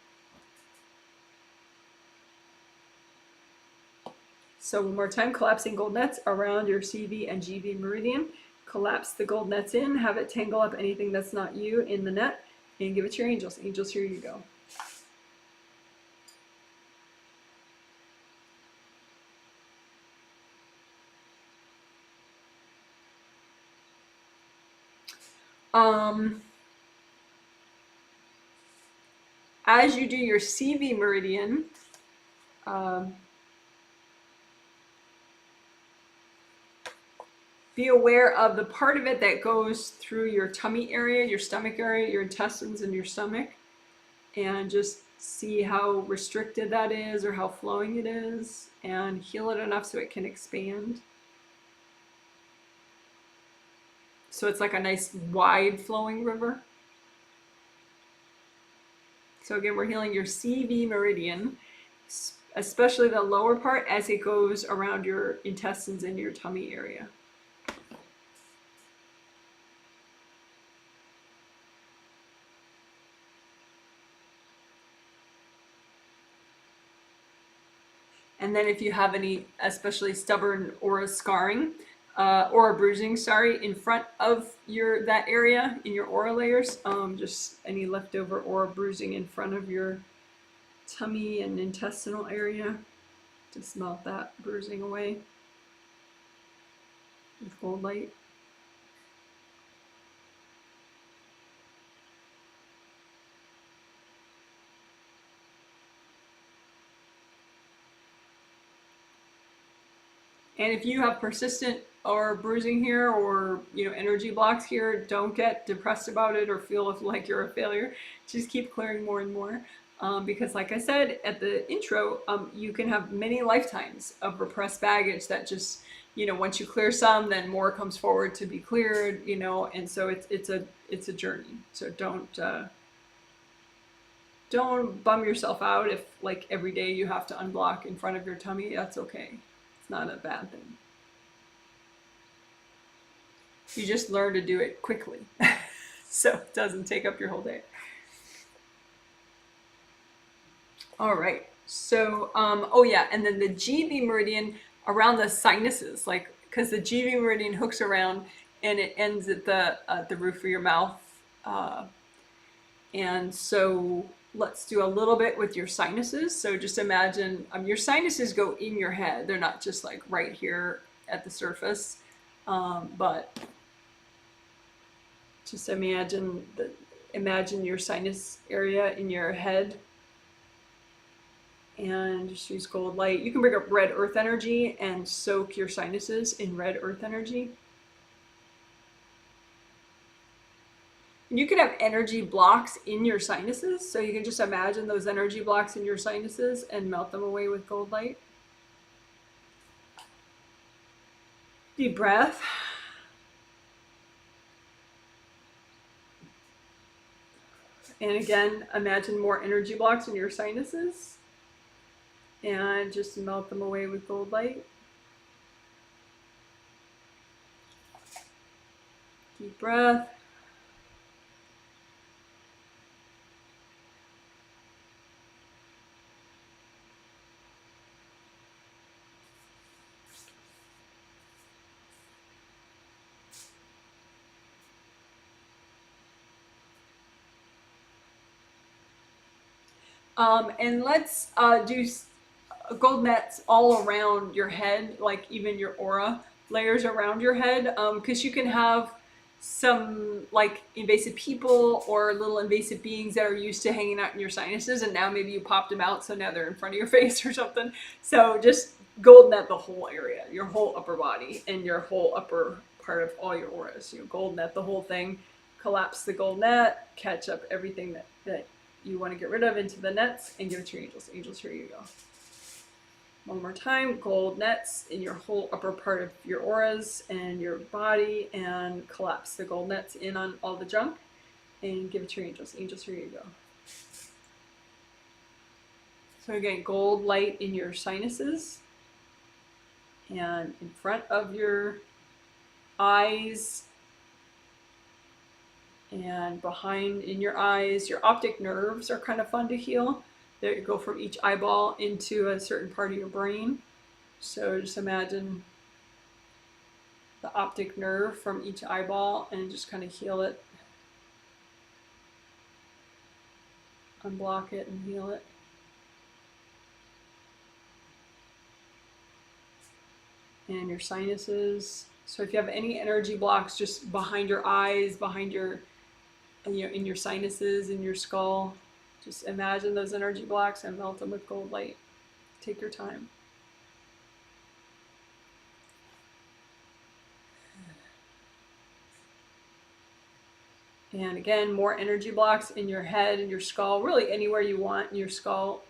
So one more time, collapsing gold nets around your CV and GV meridian. Collapse the gold nets in, have it tangle up anything that's not you in the net, and give it to your angels. Angels, here you go. As you do your CV meridian, be aware of the part of it that goes through your tummy area, your stomach area, your intestines and your stomach, and just see how restricted that is or how flowing it is, and heal it enough so it can expand. So it's like a nice wide flowing river. So again, we're healing your CV meridian, especially the lower part as it goes around your intestines and your tummy area. And then if you have any especially stubborn aura scarring, aura bruising, sorry, in front of that area in your aura layers, just any leftover aura bruising in front of your tummy and intestinal area, just melt that bruising away with gold light. And if you have persistent or bruising here, or energy blocks here, don't get depressed about it or feel like you're a failure. Just keep clearing more and more, because like I said at the intro, you can have many lifetimes of repressed baggage that just, once you clear some, then more comes forward to be cleared, and so it's a journey. So don't bum yourself out if like every day you have to unblock in front of your tummy. That's okay. It's not a bad thing. You just learn to do it quickly so it doesn't take up your whole day. All right. So, oh yeah, and then the GV meridian around the sinuses, like, because the GV meridian hooks around and it ends at the roof of your mouth. And so let's do a little bit with your sinuses. So just imagine your sinuses go in your head. They're not just like right here at the surface, but just imagine your sinus area in your head, and just use gold light. You can bring up red earth energy and soak your sinuses in red earth energy. And you can have energy blocks in your sinuses, so you can just imagine those energy blocks in your sinuses and melt them away with gold light. Deep breath. And again, imagine more energy blocks in your sinuses and just melt them away with gold light. Deep breath. And let's do gold nets all around your head, like even your aura layers around your head, because you can have some like invasive people or little invasive beings that are used to hanging out in your sinuses, and now maybe you popped them out, so now they're in front of your face or something. So just gold net the whole area, your whole upper body and your whole upper part of all your auras. Gold net the whole thing, collapse the gold net, catch up everything that you want to get rid of into the nets, and give it to your angels. Angels, here you go. One more time, gold nets in your whole upper part of your auras and your body, and collapse the gold nets in on all the junk, and give it to your angels. Angels, here you go. So again, gold light in your sinuses and in front of your eyes and behind in your eyes. Your optic nerves are kind of fun to heal. They go from each eyeball into a certain part of your brain. So just imagine the optic nerve from each eyeball and just kind of heal it. Unblock it and heal it. And your sinuses. So if you have any energy blocks just behind your eyes, behind your, in your sinuses, in your skull, just imagine those energy blocks and melt them with gold light. Take your time. And again, more energy blocks in your head and your skull, really anywhere you want in your skull.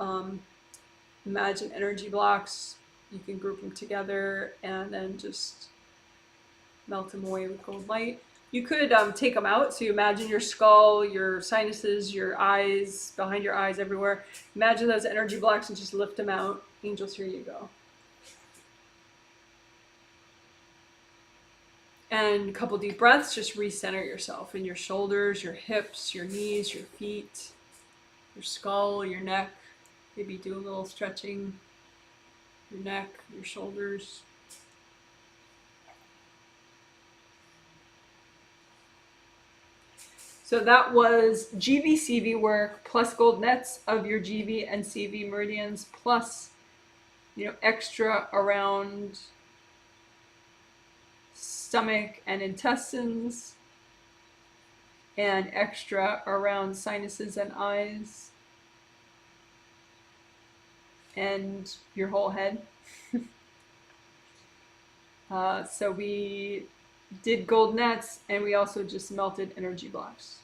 Imagine energy blocks. You can group them together and then just melt them away with gold light. You could take them out. So you imagine your skull, your sinuses, your eyes, behind your eyes, everywhere. Imagine those energy blocks and just lift them out. Angels, here you go. And a couple deep breaths, just recenter yourself in your shoulders, your hips, your knees, your feet, your skull, your neck. Maybe do a little stretching, your neck, your shoulders. So that was GV-CV work plus gold nets of your GV and CV meridians, plus, extra around stomach and intestines, and extra around sinuses and eyes, and your whole head. So we did gold nets, and we also just melted energy blocks.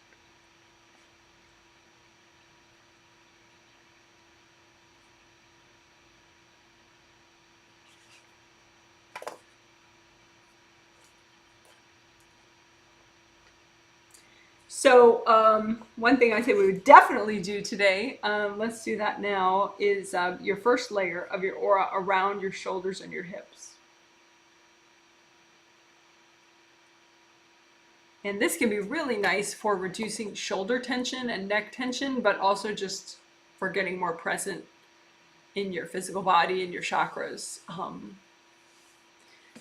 So one thing I say we would definitely do today, let's do that now, is your first layer of your aura around your shoulders and your hips. And this can be really nice for reducing shoulder tension and neck tension, but also just for getting more present in your physical body and your chakras.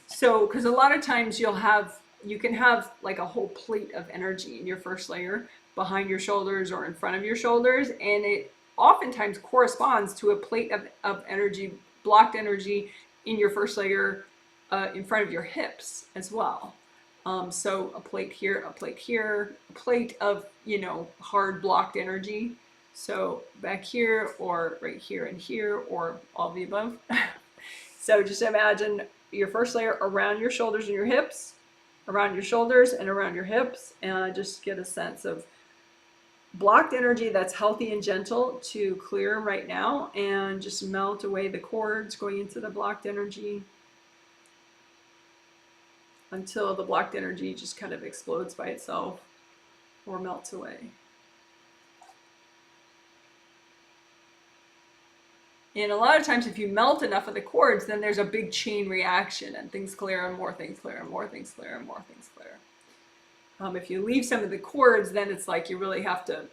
So, because a lot of times you can have like a whole plate of energy in your first layer behind your shoulders or in front of your shoulders, and it oftentimes corresponds to a plate of energy, blocked energy in your first layer in front of your hips as well. So a plate here, a plate here, a plate of, hard blocked energy. So back here or right here and here or all the above. So just imagine your first layer around your shoulders and your hips, around your shoulders and around your hips, and just get a sense of blocked energy that's healthy and gentle to clear right now, and just melt away the cords going into the blocked energy until the blocked energy just kind of explodes by itself or melts away. And a lot of times if you melt enough of the cords, then there's a big chain reaction and things clear and more things clear and more things clear and more things clear. If you leave some of the cords, then it's like you really have to,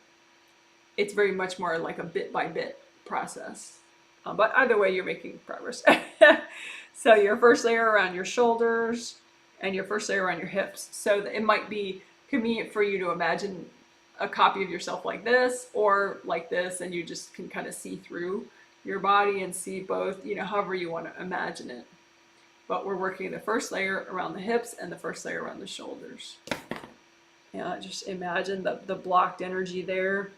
it's very much more like a bit by bit process. But either way, you're making progress. So your first layer around your shoulders and your first layer around your hips. So it might be convenient for you to imagine a copy of yourself like this or like this, and you just can kind of see through your body and see both, however you want to imagine it. But we're working the first layer around the hips and the first layer around the shoulders. Yeah, just imagine the blocked energy there.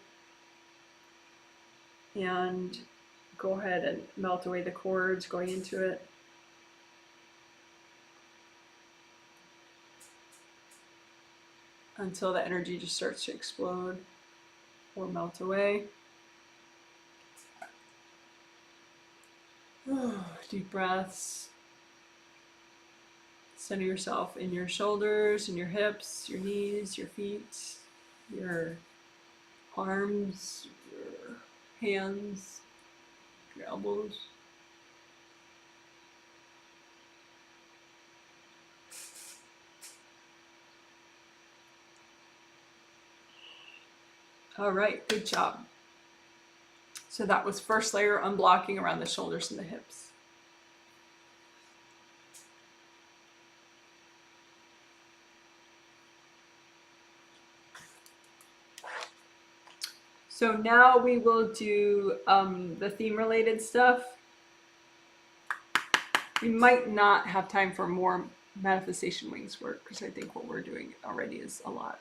And go ahead and melt away the cords going into it. Until the energy just starts to explode or melt away. Deep breaths. Center yourself in your shoulders, in your hips, your knees, your feet, your arms, your hands, your elbows. All right, good job. So that was first layer unblocking around the shoulders and the hips. So now we will do the theme related stuff. We might not have time for more manifestation wings work because I think what we're doing already is a lot.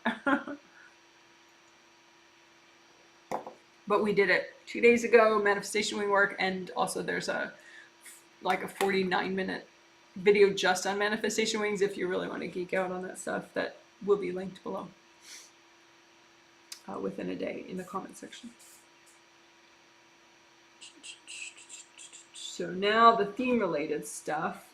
But we did it 2 days ago, manifestation wing work, and also there's a 49-minute video just on manifestation wings if you really want to geek out on that stuff. That will be linked below within a day in the comment section. So now the theme related stuff.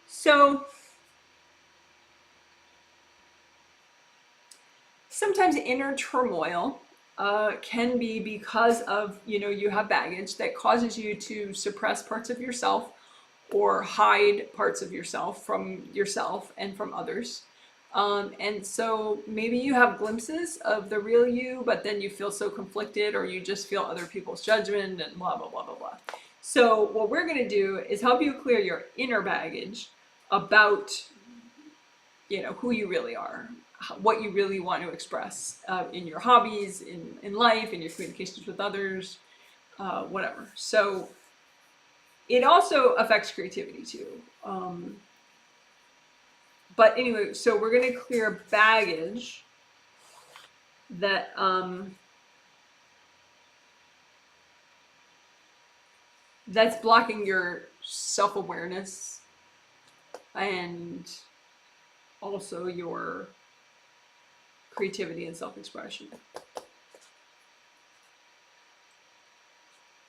So sometimes inner turmoil can be because of, you have baggage that causes you to suppress parts of yourself or hide parts of yourself from yourself and from others. And so maybe you have glimpses of the real you, but then you feel so conflicted, or you just feel other people's judgment and blah, blah, blah, blah, blah. So what we're going to do is help you clear your inner baggage about, who you really are, what you really want to express in your hobbies, in life, in your communications with others, whatever. So it also affects creativity too. But anyway, so we're going to clear baggage that that's blocking your self-awareness and also your creativity and self-expression.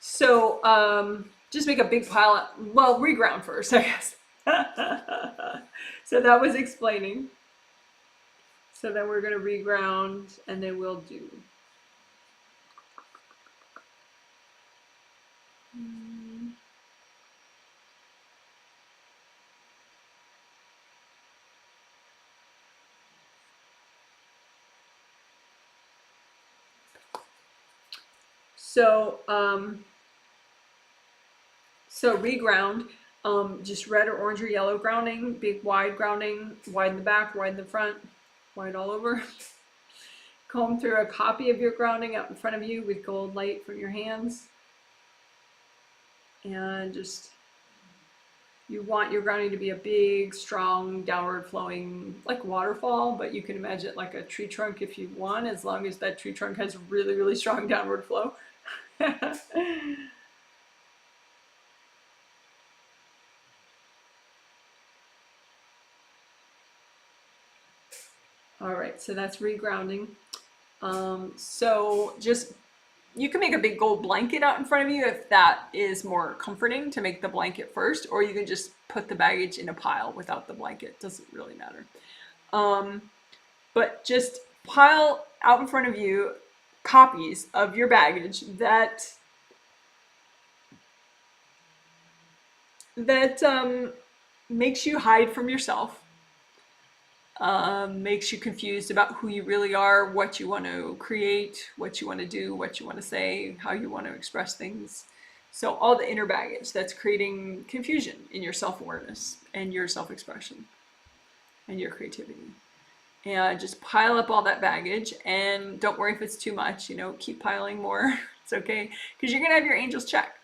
So just make a big pile of, well, reground first, I guess. So that was explaining. So then we're going to reground, and then we'll do. So reground, just red or orange or yellow grounding, big wide grounding, wide in the back, wide in the front, wide all over. Comb through a copy of your grounding out in front of you with gold light from your hands. And just, you want your grounding to be a big, strong, downward flowing, like waterfall, but you can imagine it like a tree trunk if you want, as long as that tree trunk has really, really strong downward flow. All right, so that's regrounding. So just, you can make a big gold blanket out in front of you if that is more comforting to make the blanket first, or you can just put the baggage in a pile without the blanket. Doesn't really matter. But just pile out in front of you copies of your baggage that makes you hide from yourself. Makes you confused about who you really are, what you want to create, what you want to do, what you want to say, how you want to express things. So all the inner baggage that's creating confusion in your self-awareness and your self-expression and your creativity. And just pile up all that baggage, and don't worry if it's too much, you know, keep piling more. It's okay, because you're going to have your angels check.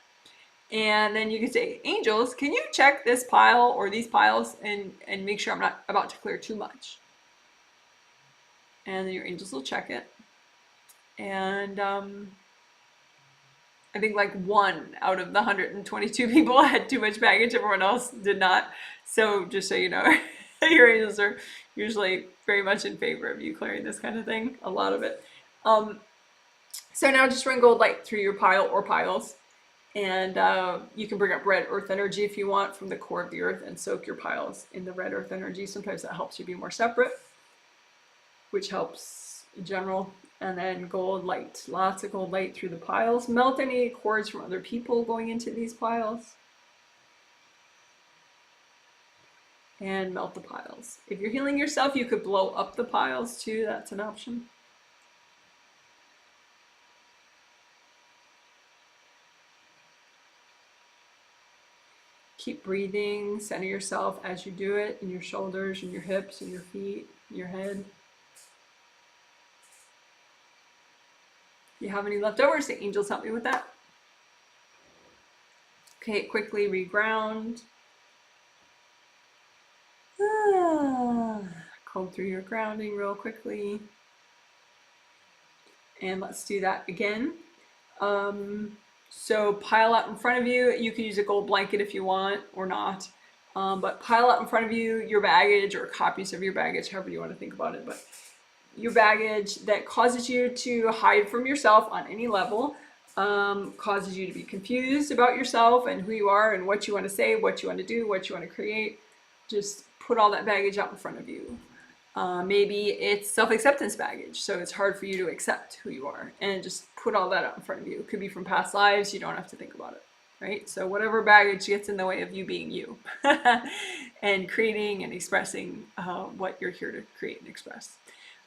And then you can say, angels, can you check this pile or these piles and make sure I'm not about to clear too much? And then your angels will check it. And I think like 1 out of the 122 people had too much baggage. Everyone else did not. So just so you know, your angels are usually very much in favor of you clearing this kind of thing, a lot of it. So now just run gold light through your pile or piles. And you can bring up red earth energy if you want from the core of the earth and soak your piles in the red earth energy. Sometimes that helps you be more separate, which helps in general. And then gold light, lots of gold light through the piles. Melt any cords from other people going into these piles. And melt the piles. If you're healing yourself, you could blow up the piles too. That's an option. Keep breathing, center yourself as you do it in your shoulders and your hips and your feet, your head. If you have any leftovers, the angels help me with that. Okay, quickly reground. Comb through your grounding real quickly. And let's do that again. So pile out in front of you. You can use a gold blanket if you want or not. But pile out in front of you your baggage or copies of your baggage, however you want to think about it. But your baggage that causes you to hide from yourself on any level, causes you to be confused about yourself and who you are and what you want to say, what you want to do, what you want to create. Just put all that baggage out in front of you. Maybe it's self-acceptance baggage, so it's hard for you to accept who you are, and just put all that out in front of you. It could be from past lives, you don't have to think about it, right? So whatever baggage gets in the way of you being you and creating and expressing what you're here to create and express.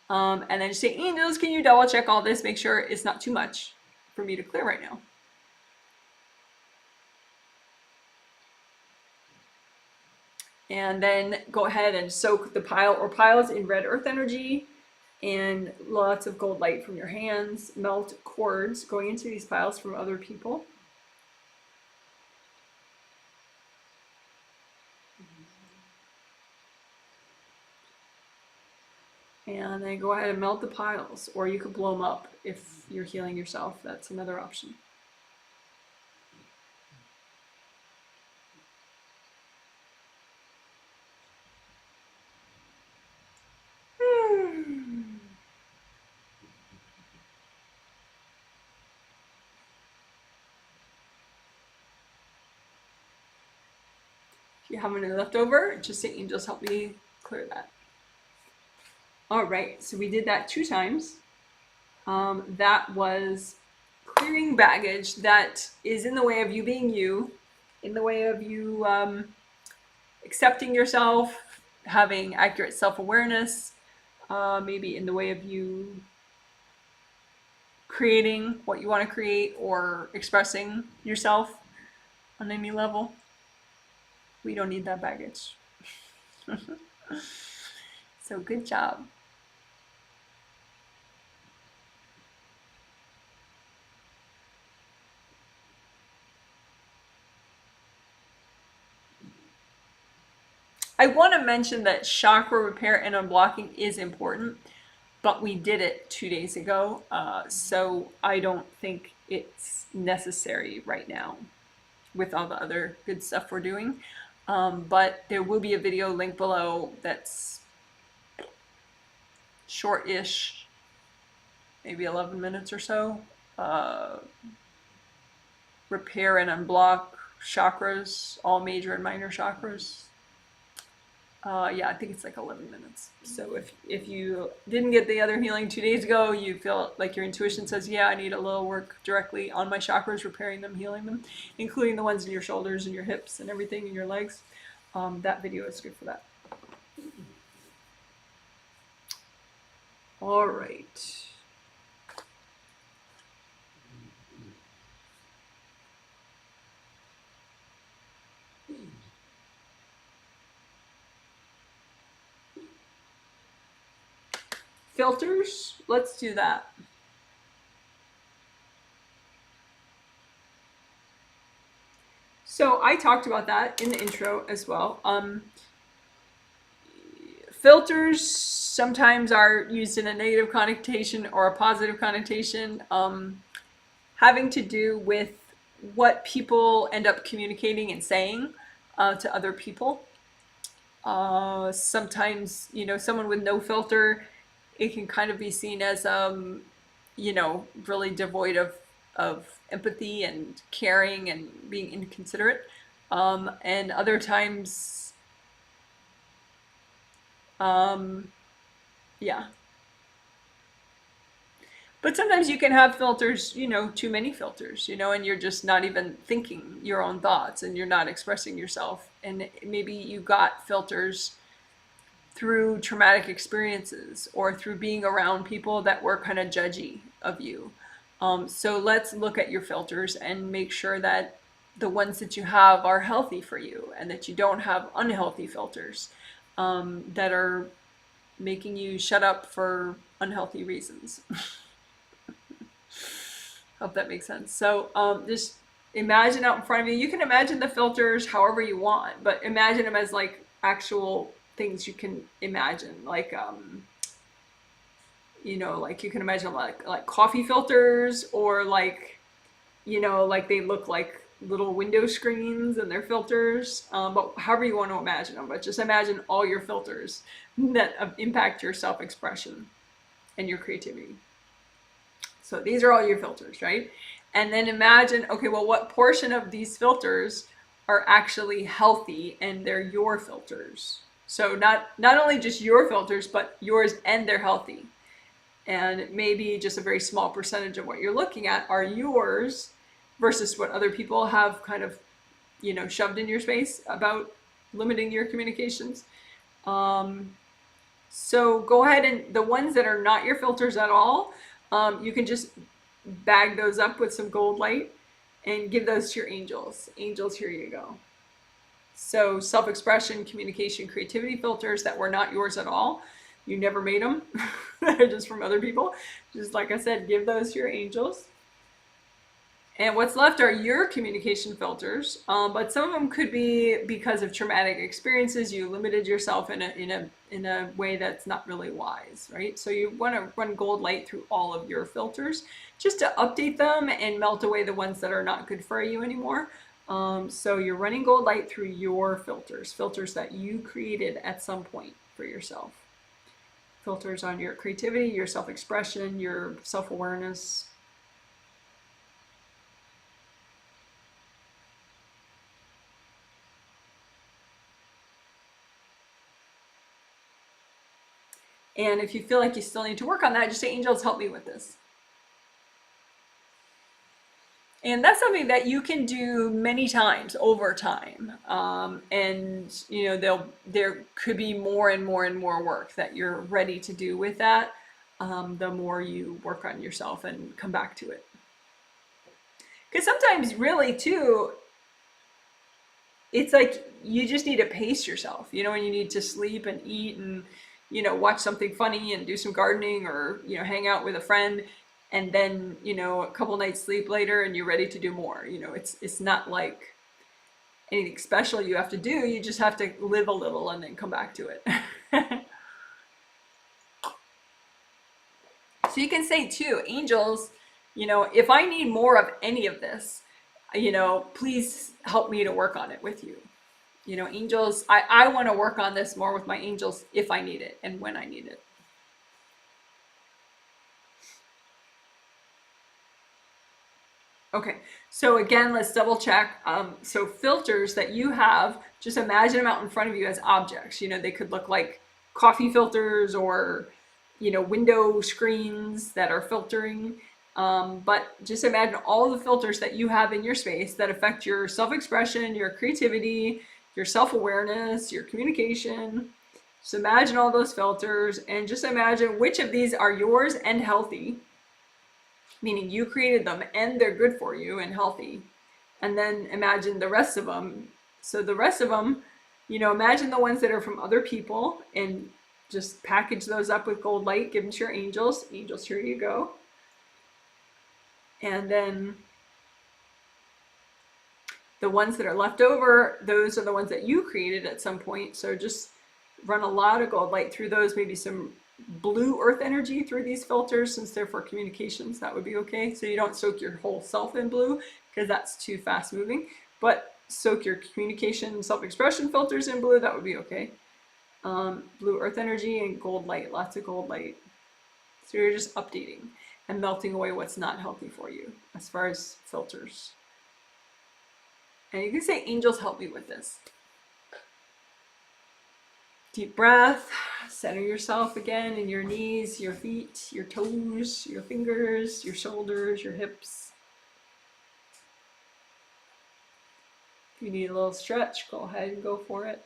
And then just say, angels, can you double check all this, make sure it's not too much for me to clear right now. And then go ahead and soak the pile or piles in red earth energy and lots of gold light from your hands. Melt cords going into these piles from other people. And then go ahead and melt the piles, or you could blow them up if you're healing yourself. That's another option. If you have any left over, just say, angels, help me clear that. All right, so we did that 2 times. That was clearing baggage that is in the way of you being you, in the way of you accepting yourself, having accurate self-awareness, maybe in the way of you creating what you want to create or expressing yourself on any level. We don't need that baggage. So good job. I want to mention that chakra repair and unblocking is important, but we did it 2 days ago, so I don't think it's necessary right now with all the other good stuff we're doing. But there will be a video link below that's short-ish, maybe 11 minutes or so. Repair and unblock chakras, all major and minor chakras. Yeah, I think it's like 11 minutes. So if you didn't get the other healing 2 days ago, you feel like your intuition says, yeah, I need a little work directly on my chakras, repairing them, healing them, including the ones in your shoulders and your hips and everything in your legs. That video is good for that. All right. Filters, let's do that. So I talked about that in the intro as well. Filters sometimes are used in a negative connotation or a positive connotation, having to do with what people end up communicating and saying to other people. Sometimes, someone with no filter, it can kind of be seen as, really devoid of empathy and caring and being inconsiderate. And other times, yeah. But sometimes you can have filters, too many filters, and you're just not even thinking your own thoughts and you're not expressing yourself. And maybe you got filters through traumatic experiences or through being around people that were kind of judgy of you. So let's look at your filters and make sure that the ones that you have are healthy for you and that you don't have unhealthy filters that are making you shut up for unhealthy reasons. Hope that makes sense. So just imagine out in front of you. You can imagine the filters however you want, but imagine them as like actual things you can imagine, like like you can imagine like coffee filters, or like like they look like little window screens and they're filters, but however you want to imagine them. But just imagine all your filters that impact your self-expression and your creativity. So these are all your filters, right? And then imagine, okay, well, what portion of these filters are actually healthy and they're your filters? So not only just your filters, but yours and they're healthy. And maybe just a very small percentage of what you're looking at are yours versus what other people have kind of, shoved in your space about limiting your communications. So go ahead, and the ones that are not your filters at all, you can just bag those up with some gold light and give those to your angels. Angels, here you go. So self-expression, communication, creativity filters that were not yours at all. You never made them. They're just from other people. Just like I said, give those to your angels. And what's left are your communication filters, but some of them could be because of traumatic experiences. You limited yourself in a way that's not really wise, right? So you want to run gold light through all of your filters just to update them and melt away the ones that are not good for you anymore. So you're running gold light through your filters, filters that you created at some point for yourself. Filters on your creativity, your self-expression, your self-awareness. And if you feel like you still need to work on that, just say, angels, help me with this. And that's something that you can do many times over time. And you know, there could be more and more and more work that you're ready to do with that. The more you work on yourself and come back to it. Because sometimes really too, it's like you just need to pace yourself, you know, and you need to sleep and eat and, you know, watch something funny and do some gardening or, you know, hang out with a friend. And then, you know, a couple nights sleep later and you're ready to do more. You know, it's not like anything special you have to do. You just have to live a little and then come back to it. So you can say too, angels, you know, if I need more of any of this, you know, please help me to work on it with you. You know, angels, I want to work on this more with my angels if I need it and when I need it. Okay, so again, let's double check. So filters that you have, just imagine them out in front of you as objects. You know, they could look like coffee filters or, you know, window screens that are filtering. But just imagine all the filters that you have in your space that affect your self-expression, your creativity, your self-awareness, your communication. So imagine all those filters and just imagine which of these are yours and healthy, meaning you created them and they're good for you and healthy. And then imagine the rest of them. So the rest of them, you know, imagine the ones that are from other people and just package those up with gold light, give them to your angels. Angels, here you go. And then the ones that are left over, those are the ones that you created at some point. So just run a lot of gold light through those, maybe some blue earth energy through these filters, since they're for communications. That would be okay. So you don't soak your whole self in blue because that's too fast moving, but soak your communication self-expression filters in blue. That would be okay. Blue earth energy and gold light, lots of gold light. So you're just updating and melting away what's not healthy for you as far as filters. And you can say, angels, help me with this. Deep breath, center yourself again in your knees, your feet, your toes, your fingers, your shoulders, your hips. If you need a little stretch, go ahead and go for it.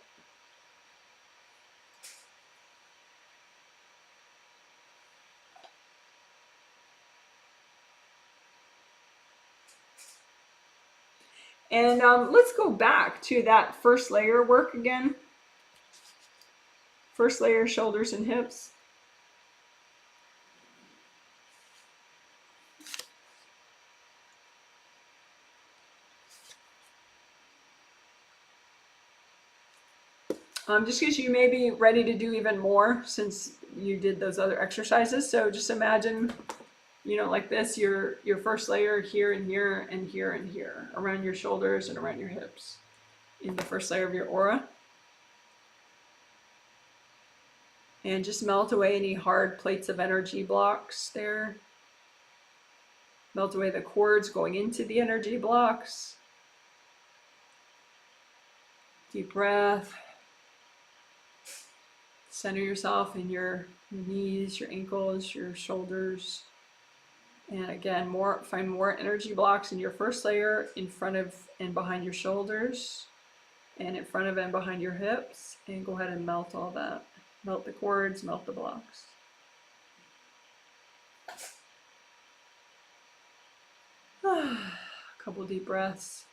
And let's go back to that first layer work again. First layer, shoulders and hips. Just because you may be ready to do even more since you did those other exercises. So just imagine, you know, like this, your first layer here and here and here and here, around your shoulders and around your hips, in the first layer of your aura. And just melt away any hard plates of energy blocks there. Melt away the cords going into the energy blocks. Deep breath. Center yourself in your knees, your ankles, your shoulders. And again, find more energy blocks in your first layer, in front of and behind your shoulders, and in front of and behind your hips. And go ahead and melt all that. Melt the cords, melt the blocks. A couple deep breaths.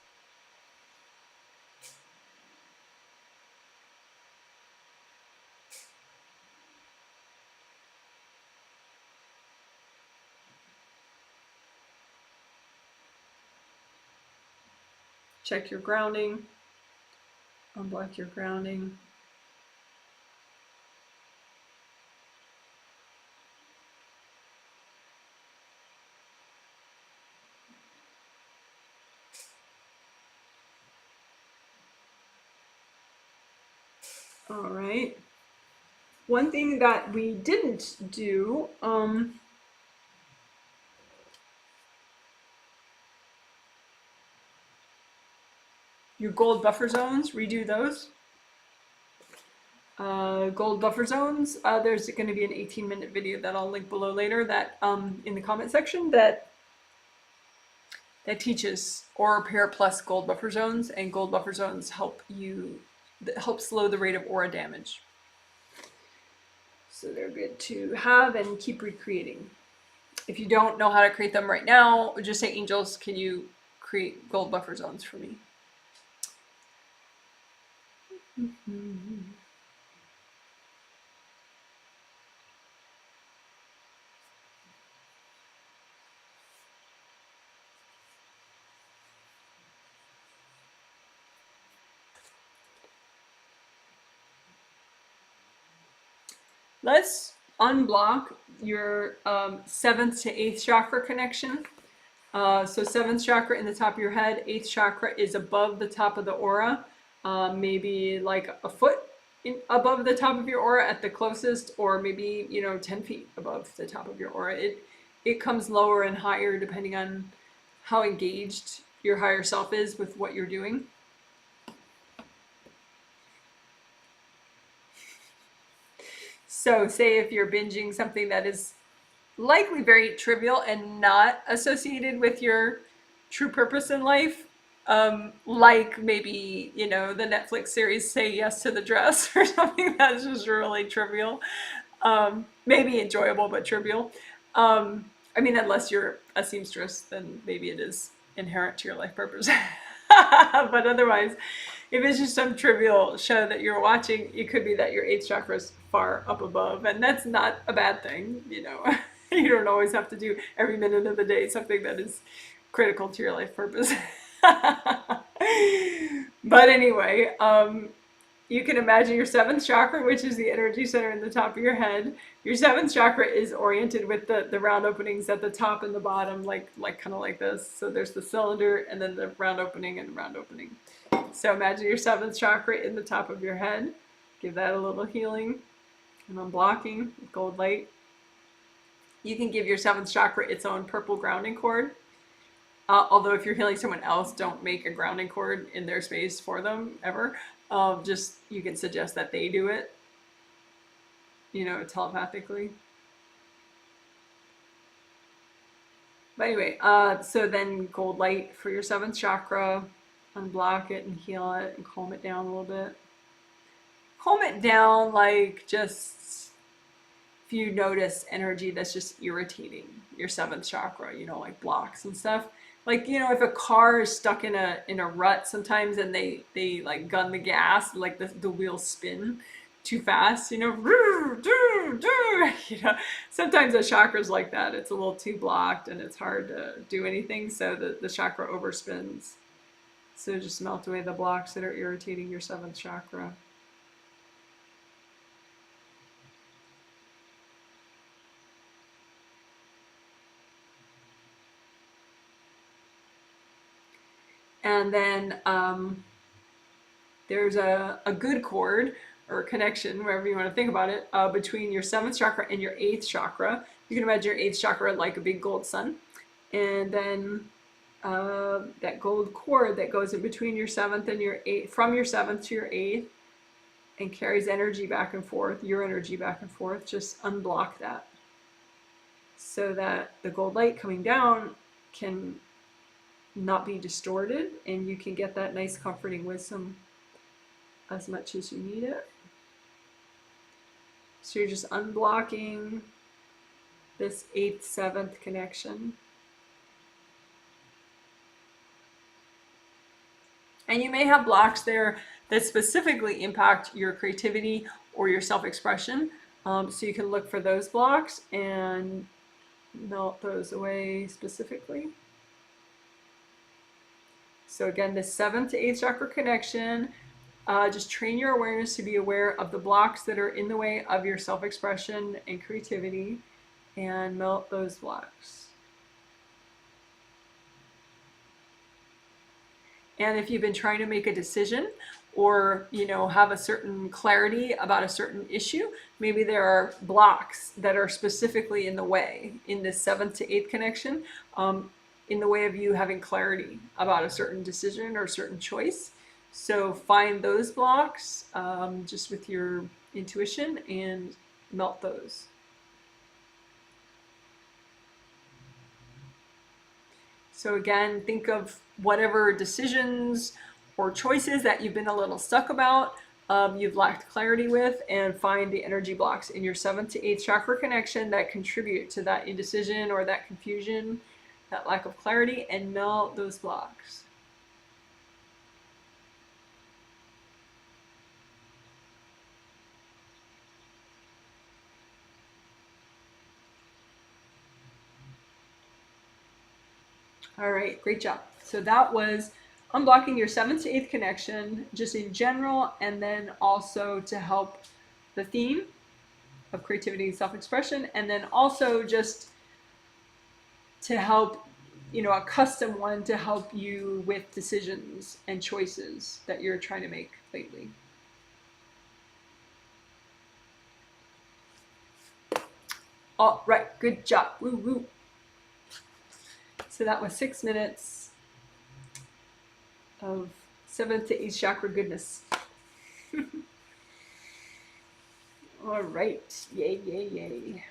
Check your grounding. Unblock your grounding. All right. One thing that we didn't do, your gold buffer zones, redo those. Gold buffer zones, there's going to be an 18-minute video that I'll link below later that in the comment section that teaches Aura Repair plus gold buffer zones, and gold buffer zones help slow the rate of aura damage. So they're good to have and keep recreating. If you don't know how to create them right now, just say, angels, can you create gold buffer zones for me? Let's unblock your 7th to 8th chakra connection. So 7th chakra in the top of your head, 8th chakra is above the top of the aura, maybe like a foot above the top of your aura at the closest, or maybe 10 feet above the top of your aura. It comes lower and higher depending on how engaged your higher self is with what you're doing. So say if you're binging something that is likely very trivial and not associated with your true purpose in life, like maybe, the Netflix series Say Yes to the Dress or something that's just really trivial, maybe enjoyable but trivial. I mean, unless you're a seamstress, then maybe it is inherent to your life purpose. But otherwise, if it's just some trivial show that you're watching, it could be that your 8th chakra is far up above, and that's not a bad thing. You don't always have to do every minute of the day something that is critical to your life purpose. But anyway, you can imagine your 7th chakra, which is the energy center in the top of your head. Your 7th chakra is oriented with the round openings at the top and the bottom, like kind of like this. So there's the cylinder and then the round opening and round opening. So imagine your 7th chakra in the top of your head. Give that a little healing and unblocking with gold light. You can give your 7th chakra its own purple grounding cord. Although if you're healing someone else, don't make a grounding cord in their space for them ever. Just you can suggest that they do it, telepathically. But anyway, so then gold light for your 7th chakra, unblock it and heal it and calm it down a little bit. Calm it down, like just if you notice energy that's just irritating your 7th chakra, like blocks and stuff. Like, if a car is stuck in a rut sometimes and they like gun the gas, like the wheels spin too fast, sometimes a chakra's like that. It's a little too blocked and it's hard to do anything, so the chakra overspins. So just melt away the blocks that are irritating your 7th chakra. And then there's a good cord or connection, wherever you want to think about it, between your 7th chakra and your 8th chakra. You can imagine your 8th chakra like a big gold sun. And then that gold cord that goes in between your 7th and your 8th, from your 7th to your 8th, and carries energy back and forth, your energy back and forth, just unblock that. So that the gold light coming down can not be distorted, and you can get that nice comforting wisdom as much as you need it. So you're just unblocking this 8th, 7th connection. And you may have blocks there that specifically impact your creativity or your self-expression. So you can look for those blocks and melt those away specifically. So again, the 7th to 8th chakra connection, just train your awareness to be aware of the blocks that are in the way of your self-expression and creativity, and melt those blocks. And if you've been trying to make a decision or, you know, have a certain clarity about a certain issue, maybe there are blocks that are specifically in the way in this 7th to 8th connection, in the way of you having clarity about a certain decision or a certain choice. So find those blocks just with your intuition and melt those. So again, think of whatever decisions or choices that you've been a little stuck about, you've lacked clarity with, and find the energy blocks in your 7th to 8th chakra connection that contribute to that indecision or that confusion, that lack of clarity, and melt those blocks. All right, great job. So that was unblocking your 7th to 8th connection, just in general, and then also to help the theme of creativity and self-expression, and then also just to help, you know, a custom one to help you with decisions and choices that you're trying to make lately. All right, good job. Woo woo. So that was 6 minutes of 7th to 8th chakra goodness. All right, yay, yay, yay.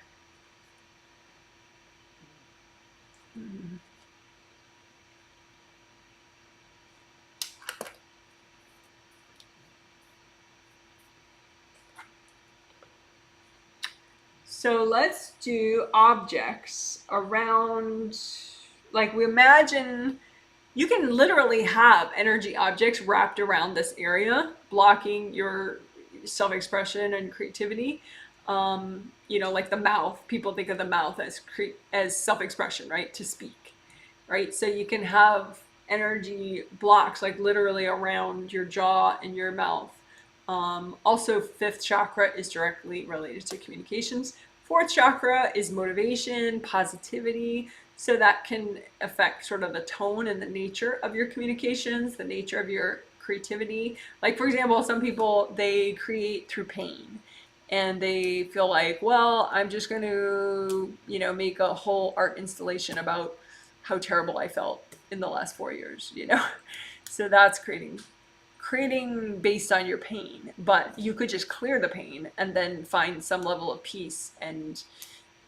So let's do objects around, like we imagine, you can literally have energy objects wrapped around this area, blocking your self-expression and creativity. You know, like the mouth, people think of the mouth as self-expression, right? To speak, right? So you can have energy blocks like literally around your jaw and your mouth. Also, 5th chakra is directly related to communications. 4th chakra is motivation, positivity. So that can affect sort of the tone and the nature of your communications, the nature of your creativity. Like, for example, some people, they create through pain. And they feel like, well, I'm just going to, you know, make a whole art installation about how terrible I felt in the last 4 years, you know. So that's creating based on your pain, but you could just clear the pain and then find some level of peace and,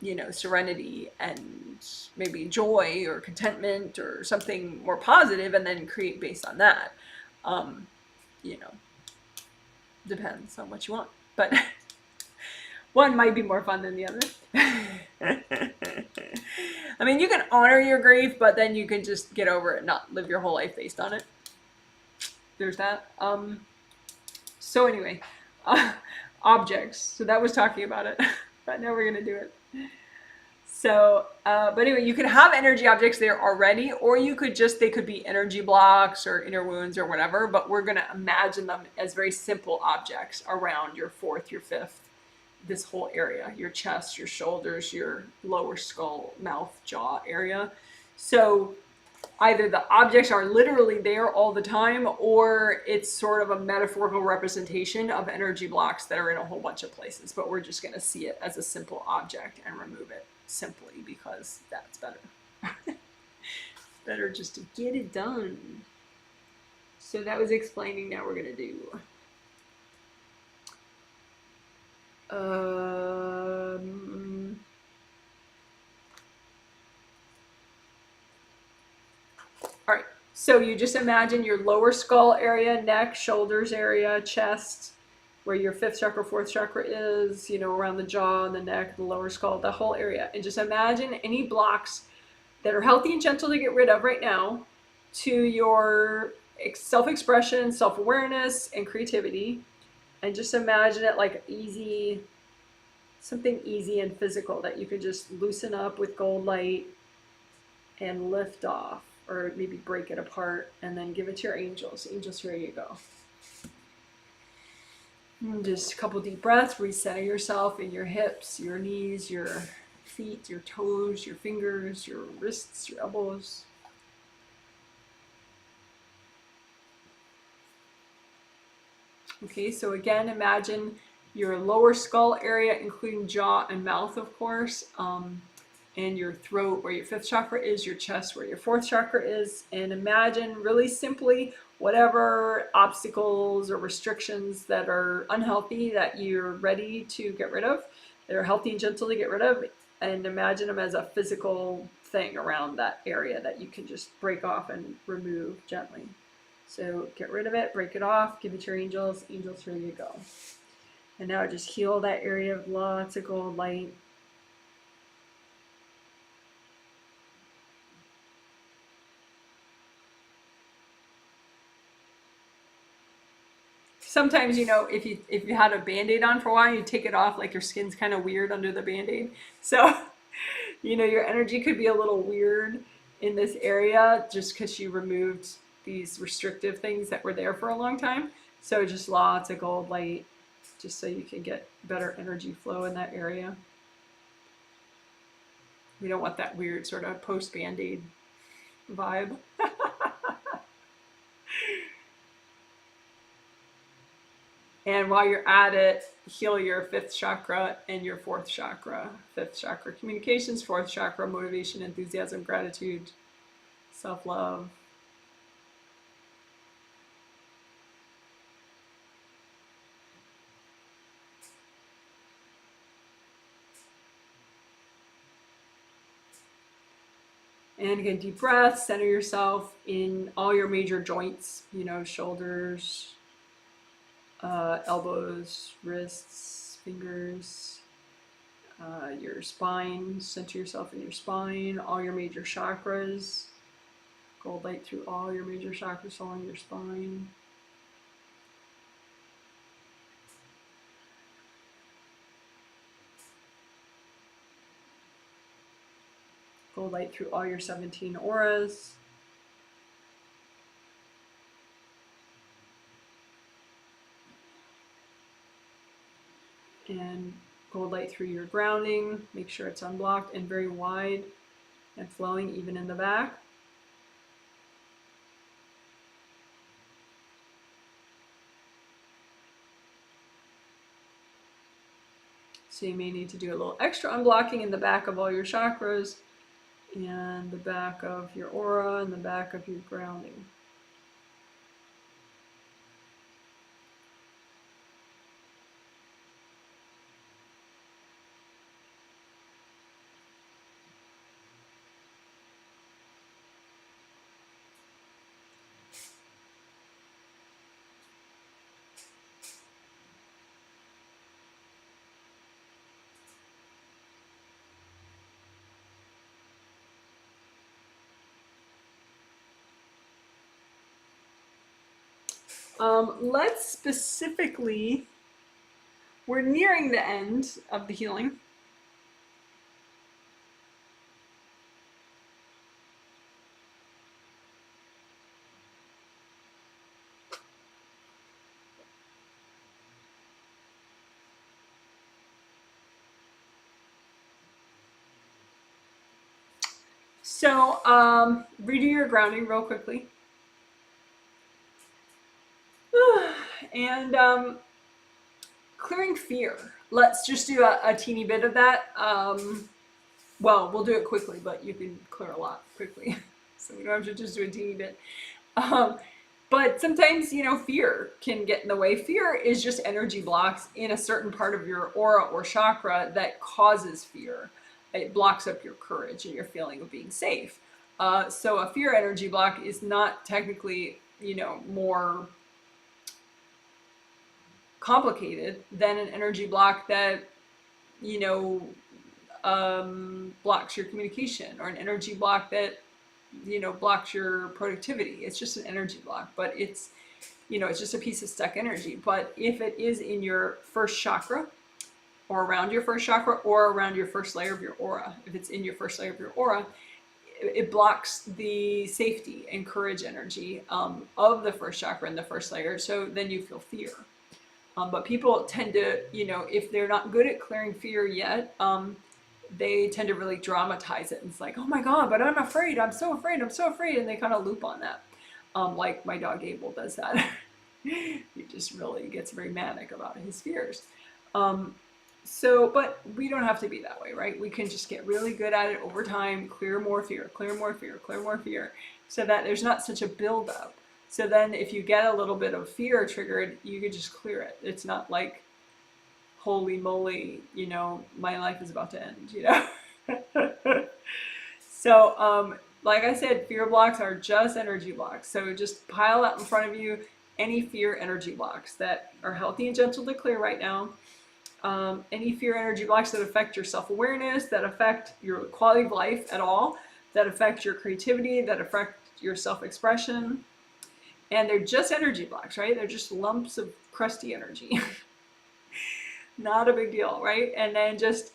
you know, serenity and maybe joy or contentment or something more positive, and then create based on that. You know, depends on what you want, but one might be more fun than the other. I mean, you can honor your grief, but then you can just get over it and not live your whole life based on it. There's that. So anyway, objects. So that was talking about it, but now we're gonna do it. So, but anyway, you could have energy objects there already, or you could just, they could be energy blocks or inner wounds or whatever, but we're gonna imagine them as very simple objects around your 4th, your 5th, this whole area, your chest, your shoulders, your lower skull, mouth, jaw area. So either the objects are literally there all the time, or it's sort of a metaphorical representation of energy blocks that are in a whole bunch of places, but we're just going to see it as a simple object and remove it simply because that's better. Better just to get it done. So that was explaining. Now we're going to do all right, so you just imagine your lower skull area, neck, shoulders area, chest, where your 5th chakra, 4th chakra is, you know, around the jaw and the neck, the lower skull, the whole area. And just imagine any blocks that are healthy and gentle to get rid of right now to your self-expression, self-awareness, and creativity. And just imagine it like easy, something easy and physical that you could just loosen up with gold light and lift off. or maybe break it apart, and then give it to your angels. Angels, here you go. And just a couple deep breaths, recenter yourself in your hips, your knees, your feet, your toes, your fingers, your wrists, your elbows. Okay, so again, imagine your lower skull area, including jaw and mouth, of course, and your throat where your fifth chakra is, your chest where your fourth chakra is, and imagine really simply whatever obstacles or restrictions that are unhealthy that you're ready to get rid of, that are healthy and gentle to get rid of, and imagine them as a physical thing around that area that you can just break off and remove gently. So get rid of it, break it off, give it to your angels. Angels, here you go. And now just heal that area with lots of gold light. Sometimes, you know, if you had a Band-Aid on for a while, you take it off, like your skin's kind of weird under the Band-Aid. So, you know, your energy could be a little weird in this area just because you removed these restrictive things that were there for a long time. So just lots of gold light, just so you can get better energy flow in that area. We don't want that weird sort of post-Band-Aid vibe. And while you're at it, heal your fifth chakra and your fourth chakra. Fifth chakra, communications. Fourth chakra, motivation, enthusiasm, gratitude, self-love. And again, deep breath, center yourself in all your major joints, you know, shoulders, elbows, wrists, fingers, your spine. Center yourself in your spine, all your major chakras. Gold light through all your major chakras along your spine. Gold light through all your 17 auras. And gold light through your grounding. Make sure it's unblocked and very wide and flowing even in the back. So you may need to do a little extra unblocking in the back of all your chakras and the back of your aura and the back of your grounding. Let's specifically, we're nearing the end of the healing. So redo your grounding real quickly. And clearing fear. Let's just do a teeny bit of that. Well, we'll do it quickly, but you can clear a lot quickly. So we don't have to just do a teeny bit. But sometimes, you know, fear can get in the way. Fear is just energy blocks in a certain part of your aura or chakra that causes fear. It blocks up your courage and your feeling of being safe. So a fear energy block is not technically, you know, more complicated than an energy block that, you know, blocks your communication, or an energy block that, you know, blocks your productivity. It's just an energy block, but it's, you know, it's just a piece of stuck energy. But if it is in your first chakra, or around your first chakra, or around your first layer of your aura, if it's in your first layer of your aura, it blocks the safety and courage energy of the first chakra in the first layer. So then you feel fear. But people tend to, if they're not good at clearing fear yet, they tend to really dramatize it. And it's like, oh my God, but I'm afraid. I'm so afraid. I'm so afraid. And they kind of loop on that. Like my dog Abel does that. He just really gets very manic about his fears. But we don't have to be that way, right? We can just get really good at it over time, clear more fear, clear more fear, clear more fear, so that there's not such a buildup. So then if you get a little bit of fear triggered, you can just clear it. It's not like, holy moly, my life is about to end, So, like I said, fear blocks are just energy blocks. So just pile out in front of you any fear energy blocks that are healthy and gentle to clear right now. Any fear energy blocks that affect your self-awareness, that affect your quality of life at all, that affect your creativity, that affect your self-expression. And they're just energy blocks, right? They're just lumps of crusty energy. Not a big deal, right? And then just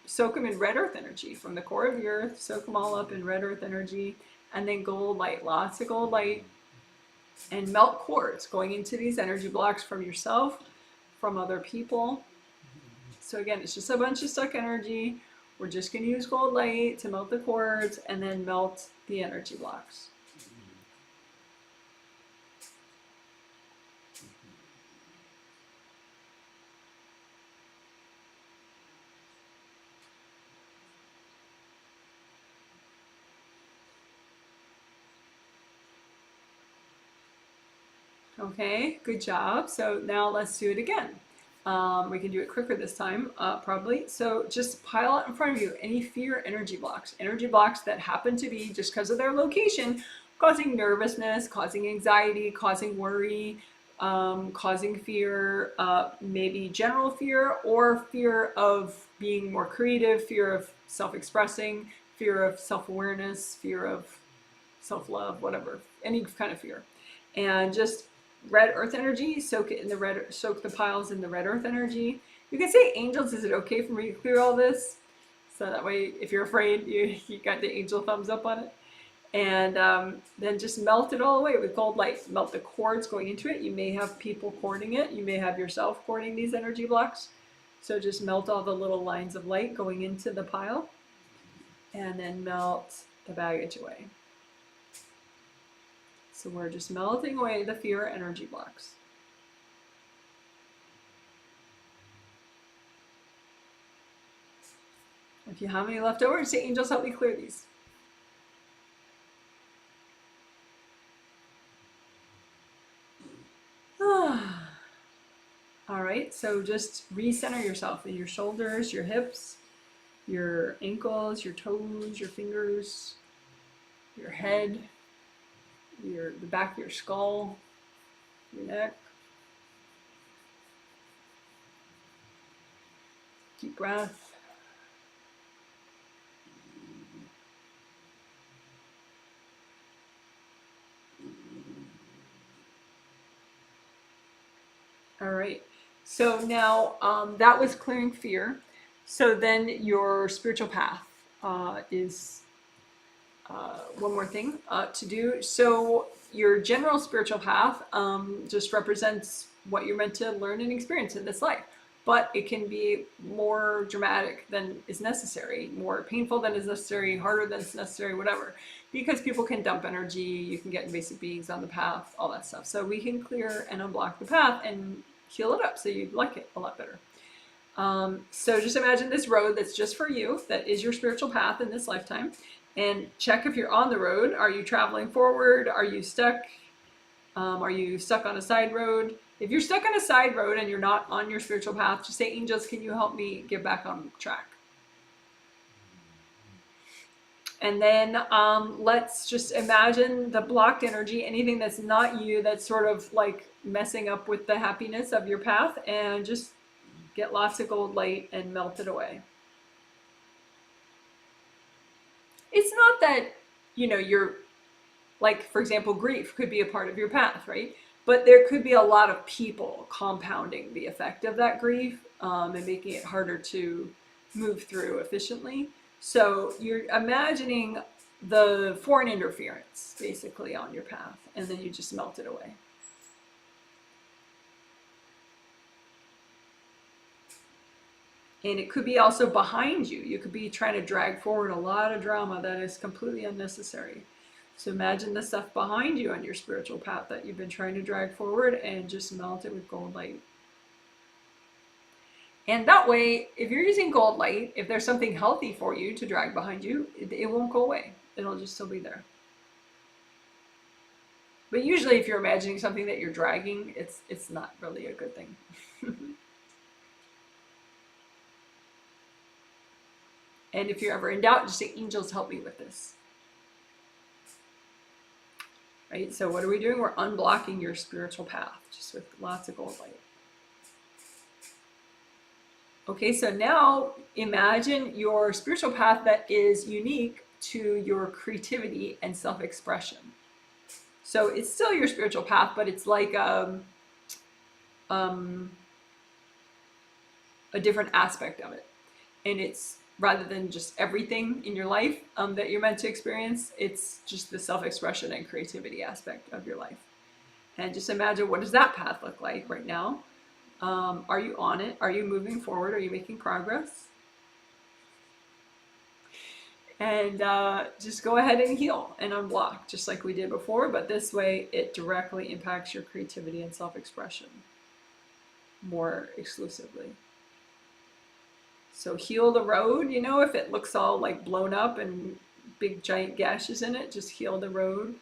soak them in red earth energy from the core of the earth. Soak them all up in red earth energy. And then gold light, lots of gold light. And melt quartz going into these energy blocks from yourself, from other people. So again, it's just a bunch of stuck energy. We're just going to use gold light to melt the quartz and then melt the energy blocks. Okay, good job. So now let's do it again. We can do it quicker this time, probably. So just pile out in front of you any fear energy blocks that happen to be, just because of their location, causing nervousness, causing anxiety, causing worry, causing fear, maybe general fear, or fear of being more creative, fear of self-expressing, fear of self-awareness, fear of self-love, whatever, any kind of fear. And just red earth energy, soak the piles in the red earth energy. You can say, angels, is it okay for me to clear all this? So that way, if you're afraid, you got the angel thumbs up on it. And then just melt it all away with gold light. Melt the cords going into it. You may have people cording it. You may have yourself cording these energy blocks. So just melt all the little lines of light going into the pile. And then melt the baggage away. So we're just melting away the fear energy blocks. If you have any left over, say, angels, help me clear these. All right, so just recenter yourself in your shoulders, your hips, your ankles, your toes, your fingers, your head, the back of your skull, your neck. Deep breath. All right, so now that was clearing fear. So then your spiritual path is one more thing to do. So your general spiritual path just represents what you're meant to learn and experience in this life. But it can be more dramatic than is necessary, more painful than is necessary, harder than is necessary, whatever. Because people can dump energy, you can get invasive beings on the path, all that stuff. So we can clear and unblock the path and heal it up so you'd like it a lot better. So just imagine this road that's just for you, that is your spiritual path in this lifetime. And check if you're on the road. Are you traveling forward? Are you stuck? Are you stuck on a side road? If you're stuck on a side road and you're not on your spiritual path, just say, angels, can you help me get back on track? And then let's just imagine the blocked energy, anything that's not you, that's sort of like messing up with the happiness of your path, and just get lots of gold light and melt it away. It's not that, you're, like, for example, grief could be a part of your path, right? But there could be a lot of people compounding the effect of that grief and making it harder to move through efficiently. So you're imagining the foreign interference basically on your path, and then you just melt it away. And it could be also behind you. You could be trying to drag forward a lot of drama that is completely unnecessary. So imagine the stuff behind you on your spiritual path that you've been trying to drag forward, and just melt it with gold light. And that way, if you're using gold light, if there's something healthy for you to drag behind you, it won't go away. It'll just still be there. But usually if you're imagining something that you're dragging, it's not really a good thing. And if you're ever in doubt, just say, angels, help me with this. Right? So what are we doing? We're unblocking your spiritual path, just with lots of gold light. Okay, so now imagine your spiritual path that is unique to your creativity and self-expression. So it's still your spiritual path, but it's like a different aspect of it. And it's, rather than just everything in your life that you're meant to experience, it's just the self-expression and creativity aspect of your life. And just imagine, what does that path look like right now? Are you on it? Are you moving forward? Are you making progress? And just go ahead and heal and unblock, just like we did before, but this way it directly impacts your creativity and self-expression more exclusively. So heal the road, you know, if it looks all like blown up and big giant gashes in it, just heal the road.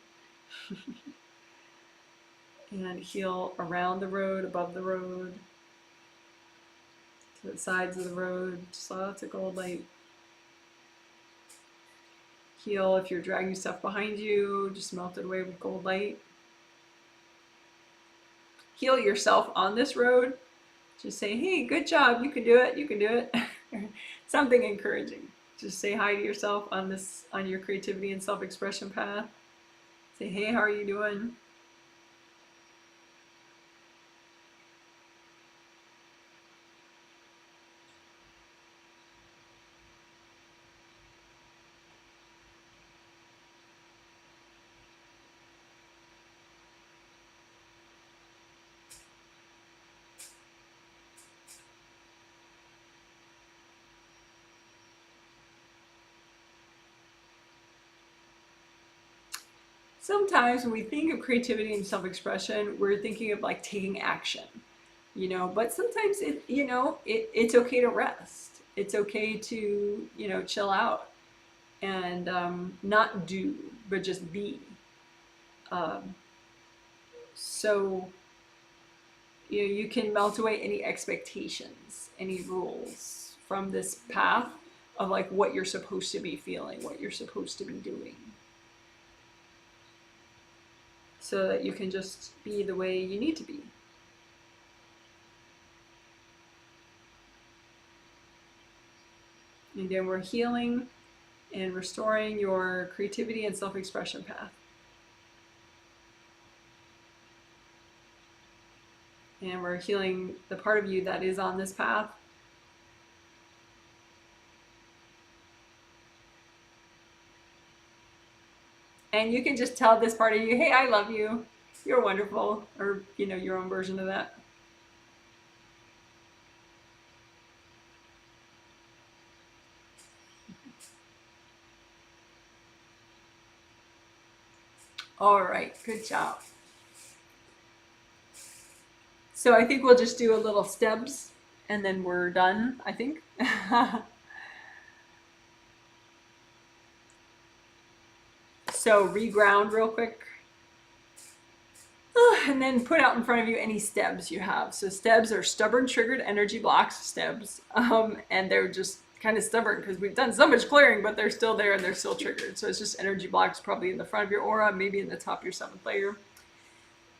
And heal around the road, above the road, to the sides of the road, just lots of gold light. Heal if you're dragging stuff behind you, just melt it away with gold light. Heal yourself on this road. Just say, hey, good job, you can do it, you can do it. Something encouraging. Just say hi to yourself on your creativity and self-expression path. Say, hey, how are you doing? Sometimes when we think of creativity and self-expression, we're thinking of like taking action, you know, but sometimes it's okay to rest. It's okay to, chill out and not do, but just be. So, you can melt away any expectations, any rules from this path of like what you're supposed to be feeling, what you're supposed to be doing. So that you can just be the way you need to be. And then we're healing and restoring your creativity and self-expression path. And we're healing the part of you that is on this path. And you can just tell this part of you, hey, I love you. You're wonderful. Or, your own version of that. All right, good job. So I think we'll just do a little stebs and then we're done, I think. So reground real quick. And then put out in front of you any stebs you have. So stebs are stubborn triggered energy blocks, stebs. And they're just kind of stubborn because we've done so much clearing, but they're still there and they're still triggered. So it's just energy blocks probably in the front of your aura, maybe in the top of your 7th layer.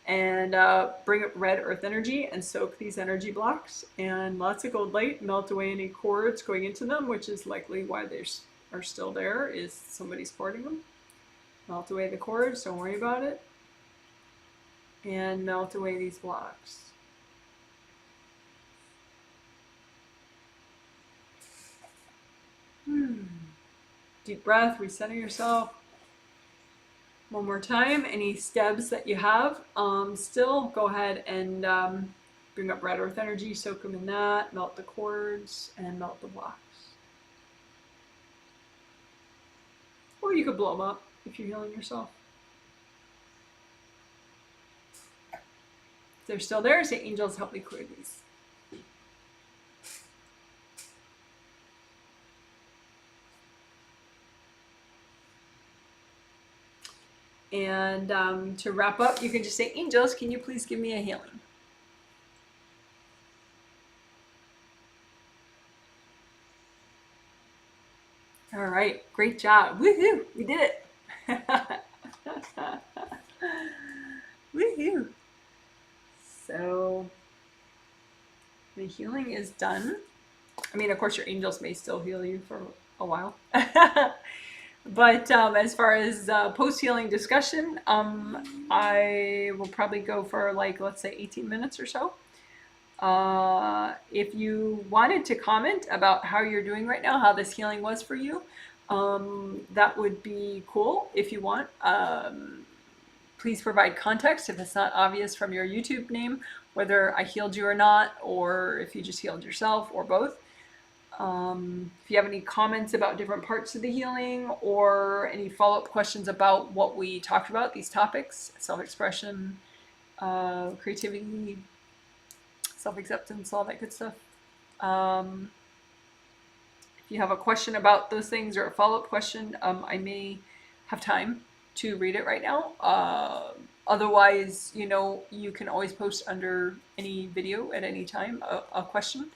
And bring up red earth energy and soak these energy blocks. And lots of gold light, melt away any cords going into them, which is likely why they are still there, is somebody's cording them. Melt away the cords, don't worry about it. And melt away these blocks. Deep breath, recenter yourself. One more time, any stebs that you have, still go ahead and bring up red earth energy, soak them in that, melt the cords, and melt the blocks. Or you could blow them up if you're healing yourself. If they're still there, say, angels, help me clear these. And to wrap up, you can just say, angels, can you please give me a healing? All right, great job. Woohoo, we did it. Woohoo. So the healing is done. I mean, of course, your angels may still heal you for a while. But as far as post-healing discussion, I will probably go for like, let's say 18 minutes or so. If you wanted to comment about how you're doing right now, how this healing was for you, that would be cool if you want. Please provide context if it's not obvious from your YouTube name, whether I healed you or not, or if you just healed yourself, or both. If you have any comments about different parts of the healing, or any follow-up questions about what we talked about, these topics, self-expression, creativity, self-acceptance, all that good stuff. If you have a question about those things or a follow-up question, I may have time to read it right now. Otherwise, you can always post under any video at any time a question,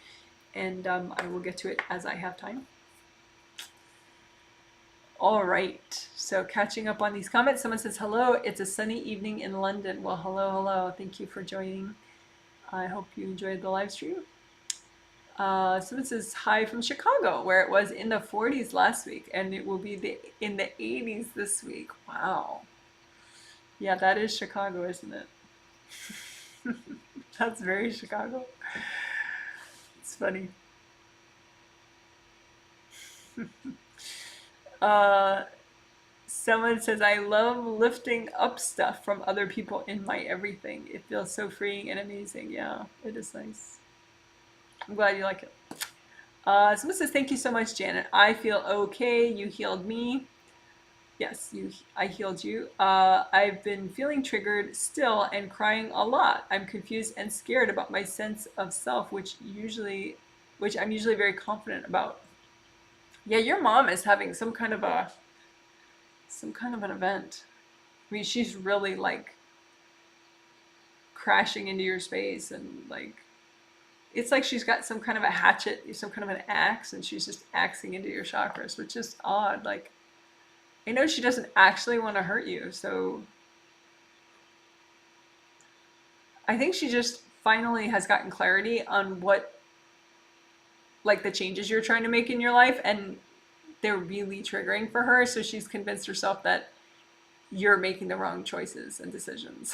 and I will get to it as I have time. All right, so catching up on these comments. Someone says, hello, it's a sunny evening in London. Well, hello. Thank you for joining. I hope you enjoyed the live stream. Someone says, hi from Chicago, where it was in the 40s last week, and it will be in the 80s this week. Wow. Yeah, that is Chicago, isn't it? That's very Chicago. It's funny. Someone says, I love lifting up stuff from other people in my everything. It feels so freeing and amazing. Yeah, it is nice. I'm glad you like it. Someone says, thank you so much, Janet. I feel okay. You healed me. Yes, I healed you. I've been feeling triggered still and crying a lot. I'm confused and scared about my sense of self, which I'm usually very confident about. Yeah, your mom is having some kind of an event. I mean, she's really like crashing into your space, and like it's like she's got some kind of a hatchet, some kind of an axe, and she's just axing into your chakras, which is odd. Like, I know she doesn't actually want to hurt you, so I think she just finally has gotten clarity on what, like, the changes you're trying to make in your life, and they're really triggering for her, so she's convinced herself that you're making the wrong choices and decisions.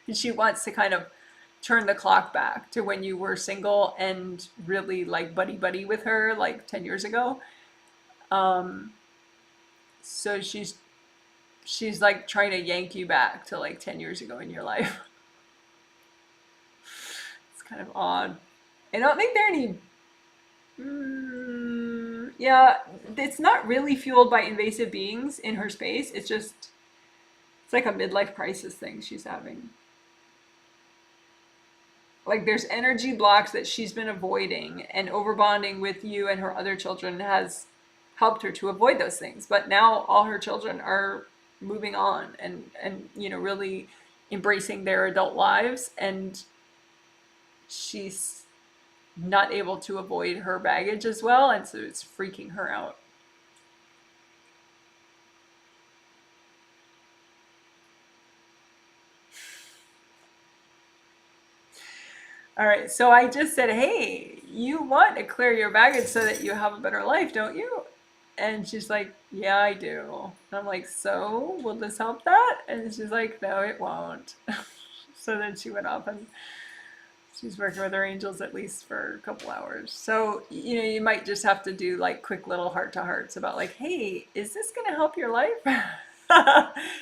And she wants to kind of turn the clock back to when you were single and really like buddy with her like 10 years ago. So she's like trying to yank you back to like 10 years ago in your life. It's kind of odd. I don't think there are any... yeah, it's not really fueled by invasive beings in her space. It's like a midlife crisis thing she's having. Like, there's energy blocks that she's been avoiding, and overbonding with you and her other children has helped her to avoid those things. But now all her children are moving on and really embracing their adult lives, and she's not able to avoid her baggage as well, and so it's freaking her out. All right, so I just said, hey, you want to clear your baggage so that you have a better life, don't you? And she's like, yeah, I do. And I'm like, so will this help that? And she's like, no, it won't. So then she went off and she's working with her angels at least for a couple hours. So, you might just have to do like quick little heart-to-hearts about like, hey, is this going to help your life?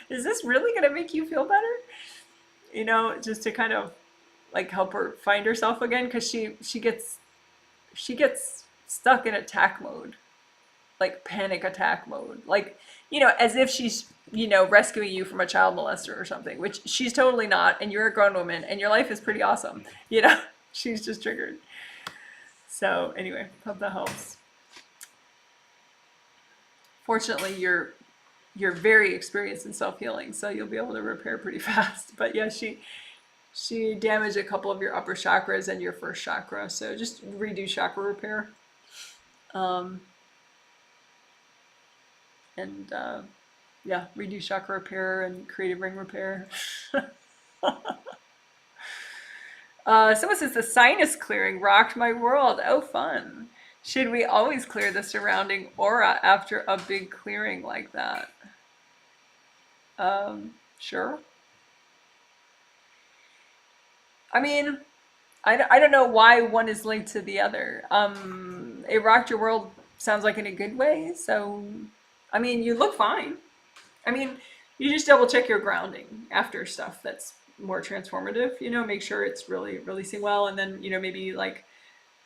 Is this really going to make you feel better? You know, just to kind of like help her find herself again, because she gets stuck in attack mode, like panic attack mode, like, you know, as if she's, you know, rescuing you from a child molester or something, which she's totally not, and you're a grown woman and your life is pretty awesome, you know. She's just triggered. So anyway, hope that helps. Fortunately, you're very experienced in self-healing, so you'll be able to repair pretty fast. But yeah, she damaged a couple of your upper chakras and your first chakra, so just redo chakra repair. um, and yeah, redo chakra repair and creative ring repair. Someone says the sinus clearing rocked my world. Oh, fun. Should we always clear the surrounding aura after a big clearing like that? Sure. I mean, I don't know why one is linked to the other. It rocked your world sounds like in a good way. So, I mean, you look fine. I mean, you just double check your grounding after stuff that's more transformative, you know, make sure it's really releasing well. And then, you know, maybe like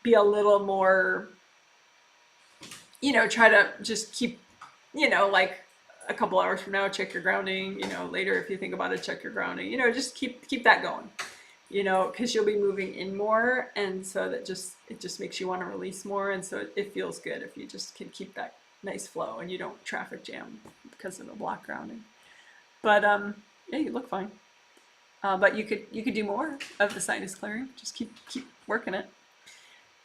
be a little more, you know, try to just keep, you know, like a couple hours from now, check your grounding, you know, later if you think about it, check your grounding, you know, just keep that going, you know, because you'll be moving in more. And so that it just makes you want to release more. And so it feels good if you just can keep that nice flow and you don't traffic jam because of the block grounding. But yeah, you look fine. But you could do more of the sinus clearing. Just keep working it.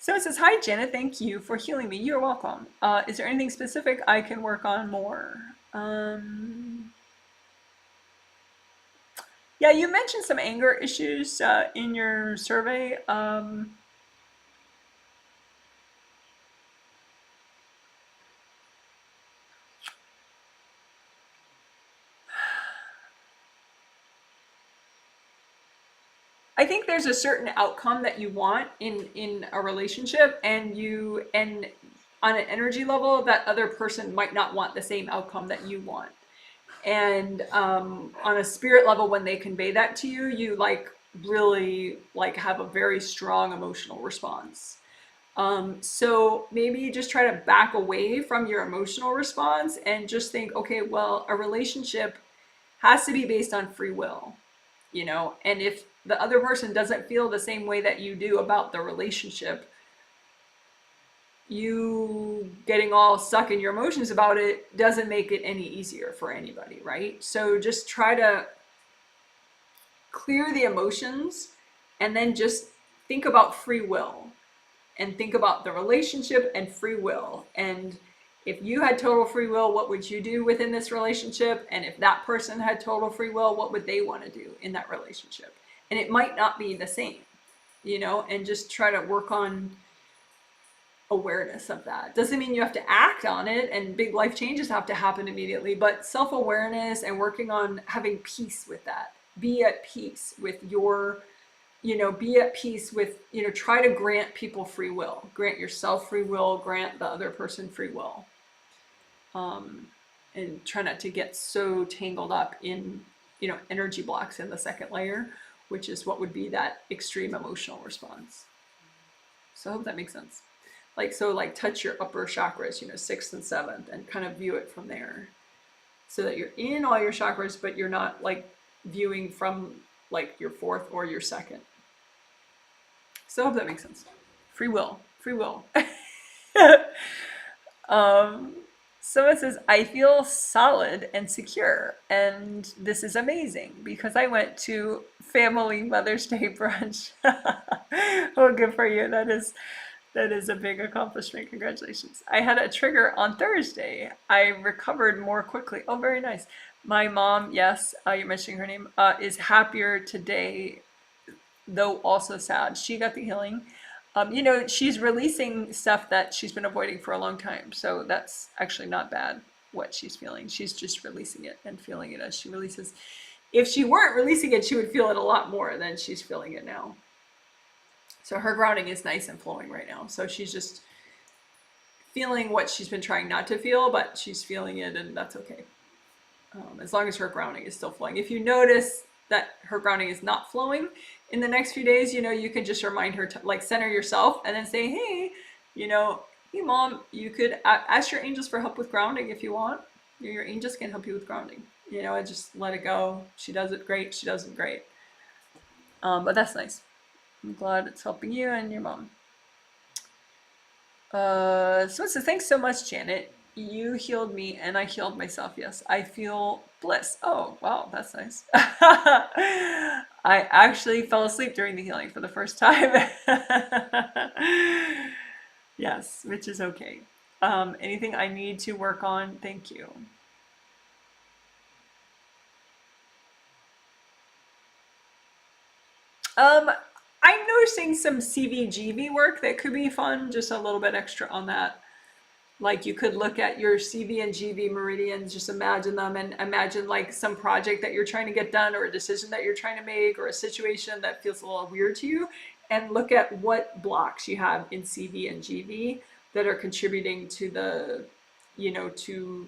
So it says, hi Jenna, thank you for healing me. You're welcome. Is there anything specific I can work on more? Yeah, you mentioned some anger issues in your survey. I think there's a certain outcome that you want in a relationship, and on an energy level, that other person might not want the same outcome that you want. And on a spirit level, when they convey that to you, you like really like have a very strong emotional response. So maybe you just try to back away from your emotional response and just think, okay, well, a relationship has to be based on free will, you know, and if the other person doesn't feel the same way that you do about the relationship, you getting all stuck in your emotions about it doesn't make it any easier for anybody, right? So just try to clear the emotions and then just think about free will and think about the relationship and free will. And if you had total free will, what would you do within this relationship? And if that person had total free will, what would they want to do in that relationship? And it might not be the same, you know, and just try to work on awareness of that. Doesn't mean you have to act on it and big life changes have to happen immediately, but self-awareness and working on having peace with that. Be at peace with your, you know, be at peace with, you know, try to grant people free will. Grant yourself free will, grant the other person free will. And try not to get so tangled up in, you know, energy blocks in the second layer, which is what would be that extreme emotional response. So I hope that makes sense. Like, so like touch your upper chakras, you know, 6th and 7th, and kind of view it from there so that you're in all your chakras, but you're not like viewing from like your 4th or your 2nd. So I hope that makes sense. Free will, free will. Someone says, I feel solid and secure, and this is amazing because I went to family Mother's Day brunch. Oh, good for you. That is a big accomplishment. Congratulations. I had a trigger on Thursday. I recovered more quickly. Oh, very nice. My mom, yes, you're mentioning her name, is happier today, though also sad. She got the healing. You know, she's releasing stuff that she's been avoiding for a long time. So that's actually not bad what she's feeling. She's just releasing it and feeling it as she releases. If she weren't releasing it, she would feel it a lot more than she's feeling it now. So her grounding is nice and flowing right now. So she's just feeling what she's been trying not to feel, but she's feeling it, and that's okay. as long as her grounding is still flowing. If you notice that her grounding is not flowing in the next few days, you can just remind her to like center yourself and then say, hey, hey mom, you could ask your angels for help with grounding if you want. Your angels can help you with grounding, and just let it go. She does it great. She does it great. But that's nice. I'm glad it's helping you and your mom. So it says, thanks so much, Janet. You healed me and I healed myself. Yes, I feel bliss. Oh, wow, that's nice. I actually fell asleep during the healing for the first time. Yes, which is okay. Anything I need to work on? Thank you. I'm noticing some CVGV work that could be fun, just a little bit extra on that. Like you could look at your CV and GV meridians, just imagine them and imagine like some project that you're trying to get done or a decision that you're trying to make or a situation that feels a little weird to you, and look at what blocks you have in CV and GV that are contributing to the, to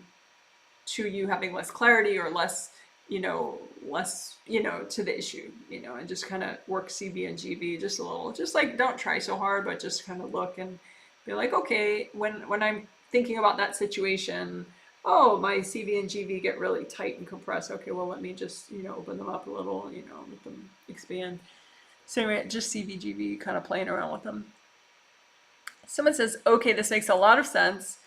you having less clarity or less, to the issue, and just kind of work CV and GV just a little, just like don't try so hard, but just kind of look and be like, okay, when I'm thinking about that situation, oh, my CV and GV get really tight and compressed. Okay, well, let me just, open them up a little, let them expand. So anyway, just CV, GV, kind of playing around with them. Someone says, okay, this makes a lot of sense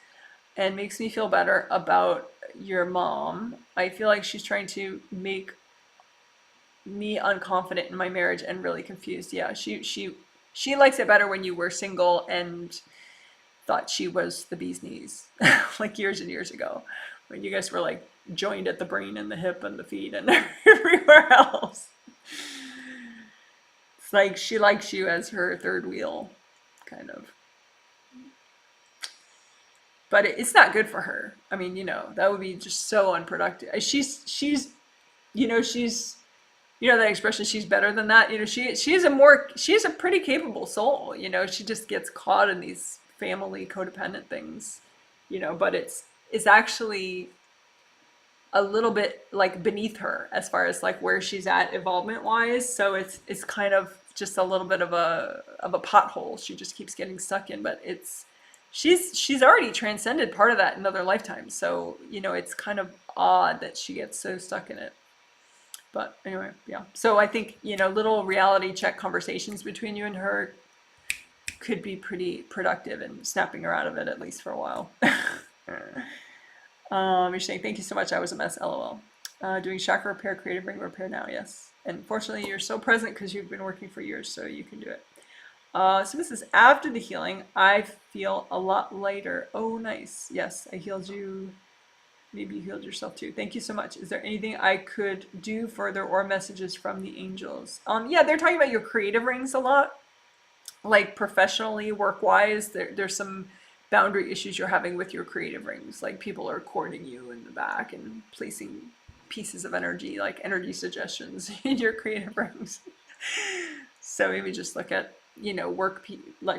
and makes me feel better about your mom. I feel like she's trying to make me unconfident in my marriage and really confused. Yeah, she likes it better when you were single and thought she was the bee's knees, like years and years ago, when you guys were like joined at the brain and the hip and the feet and everywhere else. It's like she likes you as her third wheel, kind of. But it's not good for her. I mean, that would be just so unproductive. She's that expression, she's better than that. She's a pretty capable soul. She just gets caught in these family codependent things, but it's actually a little bit like beneath her as far as like where she's at evolvement wise. So it's kind of just a little bit of a pothole she just keeps getting stuck in, but she's already transcended part of that in other lifetimes. So, it's kind of odd that she gets so stuck in it. But anyway, yeah. So I think, little reality check conversations between you and her could be pretty productive in snapping her out of it, at least for a while. You're saying, thank you so much. I was a mess, LOL. Doing chakra repair, creative ring repair now, yes. And fortunately, you're so present because you've been working for years, so you can do it. So this is after the healing. I feel a lot lighter. Oh, nice. Yes, I healed you. Maybe you healed yourself too. Thank you so much. Is there anything I could do further or messages from the angels? Yeah, they're talking about your creative rings a lot. Like professionally, work-wise, there's some boundary issues you're having with your creative rings. Like people are courting you in the back and placing pieces of energy, like energy suggestions in your creative rings. So maybe just look at,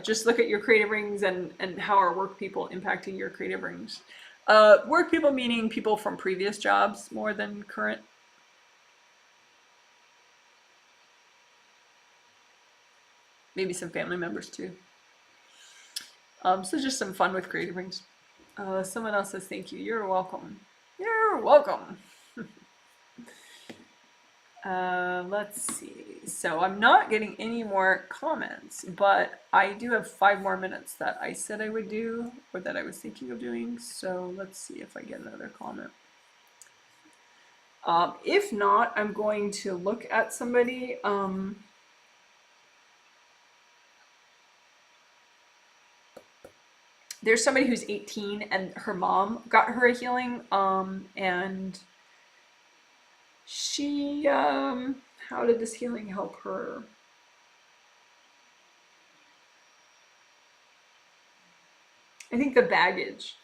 just look at your creative rings and how are work people impacting your creative rings. Work people meaning people from previous jobs more than current. Maybe some family members too. So just some fun with creative rings. Someone else says, thank you. You're welcome. You're welcome. Let's see. So I'm not getting any more comments, but I do have 5 more minutes that I said I would do, or that I was thinking of doing. So let's see if I get another comment. If not, I'm going to look at somebody. There's somebody who's 18 and her mom got her a healing, and she, how did this healing help her? I think the baggage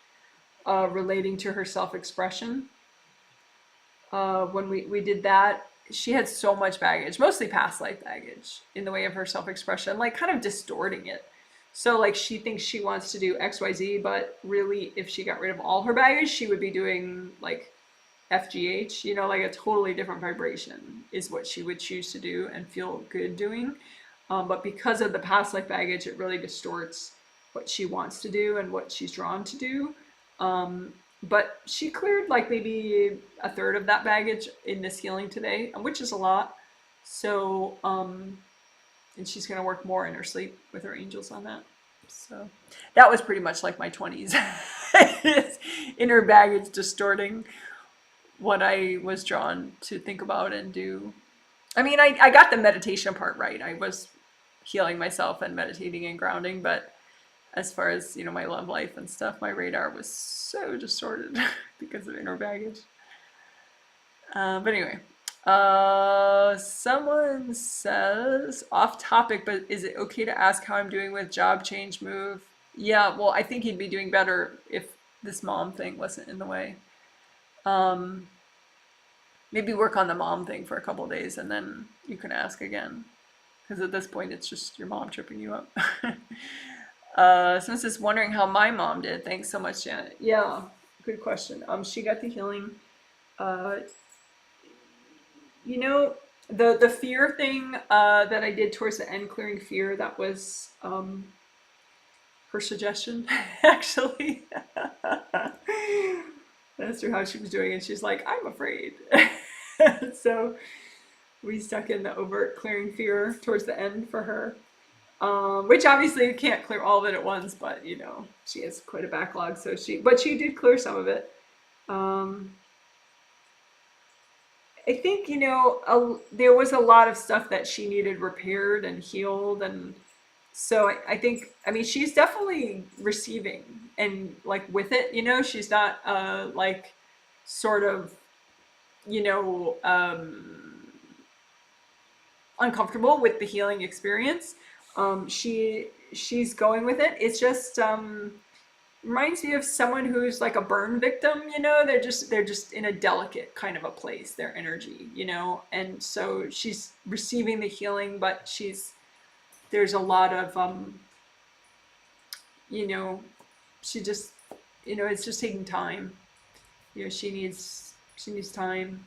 relating to her self-expression. When we did that, she had so much baggage, mostly past life baggage, in the way of her self-expression, like kind of distorting it. So like she thinks she wants to do XYZ, but really if she got rid of all her baggage, she would be doing like FGH, you know, like a totally different vibration is what she would choose to do and feel good doing. But because of the past life baggage, it really distorts what she wants to do and what she's drawn to do. But she cleared like maybe a third of that baggage in this healing today, which is a lot. So, and she's going to work more in her sleep with her angels on that. So that was pretty much like my 20s. Inner baggage distorting what I was drawn to think about and do. I mean, I got the meditation part right. I was healing myself and meditating and grounding, but as far as, you know, my love life and stuff, my radar was so distorted because of inner baggage. But anyway, someone says, off topic, but is it okay to ask how I'm doing with job change move? Yeah, well, I think he'd be doing better if this mom thing wasn't in the way. Maybe work on the mom thing for a couple of days and then you can ask again. Because at this point, it's just your mom tripping you up. Someone says, wondering how my mom did. Thanks so much, Janet. Yeah, good question. She got the healing. You know, the fear thing that I did towards the end, clearing fear, that was her suggestion, actually. That's how she was doing it. She's like, I'm afraid. So we stuck in the overt clearing fear towards the end for her. Which obviously you can't clear all of it at once, but you know, she has quite a backlog, so she did clear some of it. I think, you know, there was a lot of stuff that she needed repaired and healed, and so I think, I mean, she's definitely receiving and like with it, you know, she's not like sort of, you know, uncomfortable with the healing experience. She's going with it. It's just reminds me of someone who's like a burn victim, you know, they're just in a delicate kind of a place, their energy, you know, and so she's receiving the healing, but there's a lot of you know, she just, you know, it's just taking time, you know, she needs time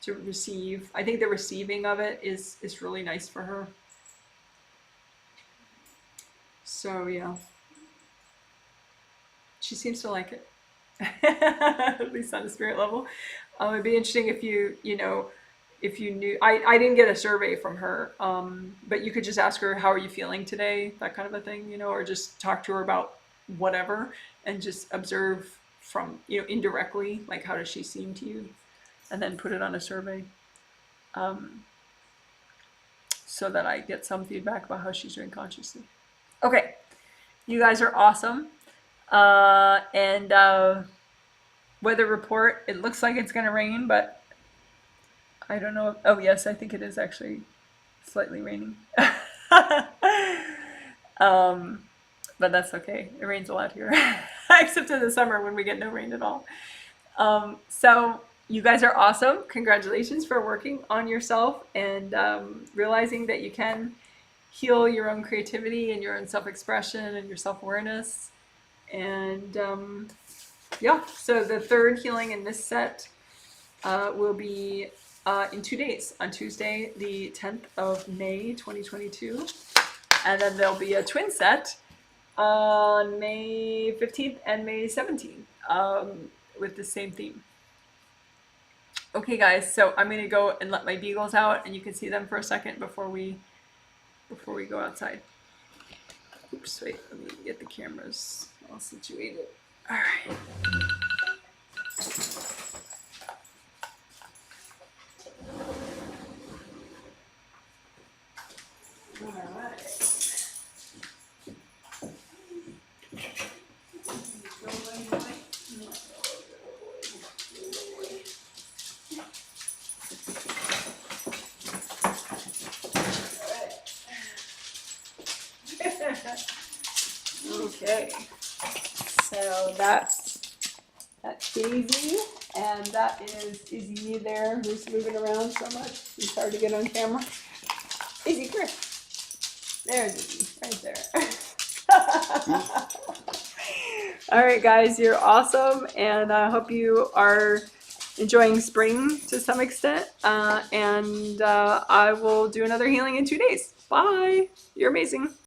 to receive. I think the receiving of it is really nice for her. So yeah, she seems to like it, at least on the spirit level. It'd be interesting if you know, if you knew, I didn't get a survey from her, but you could just ask her, how are you feeling today? That kind of a thing, you know, or just talk to her about whatever and just observe from, you know, indirectly, like how does she seem to you? And then put it on a survey, so that I get some feedback about how she's doing consciously. Okay, you guys are awesome. And weather report, it looks like it's gonna rain, but I don't know. Oh yes, I think it is actually slightly raining. But that's okay. It rains a lot here, except in the summer when we get no rain at all. So you guys are awesome. Congratulations for working on yourself and realizing that you can heal your own creativity and your own self-expression and your self-awareness. And yeah, so the third healing in this set will be in 2 days, on Tuesday, the 10th of May, 2022. And then there'll be a twin set on May 15th and May 17th with the same theme. Okay, guys, so I'm going to go and let my beagles out, and you can see them for a second before we go outside. Oops, wait, let me get the cameras all situated. All right. Okay, so that's Daisy, and that is Izzy there, who's moving around so much. It's hard to get on camera. Izzy, come here. There's Izzy, right there. All right, guys, you're awesome, and I hope you are enjoying spring to some extent. And I will do another healing in 2 days. Bye. You're amazing.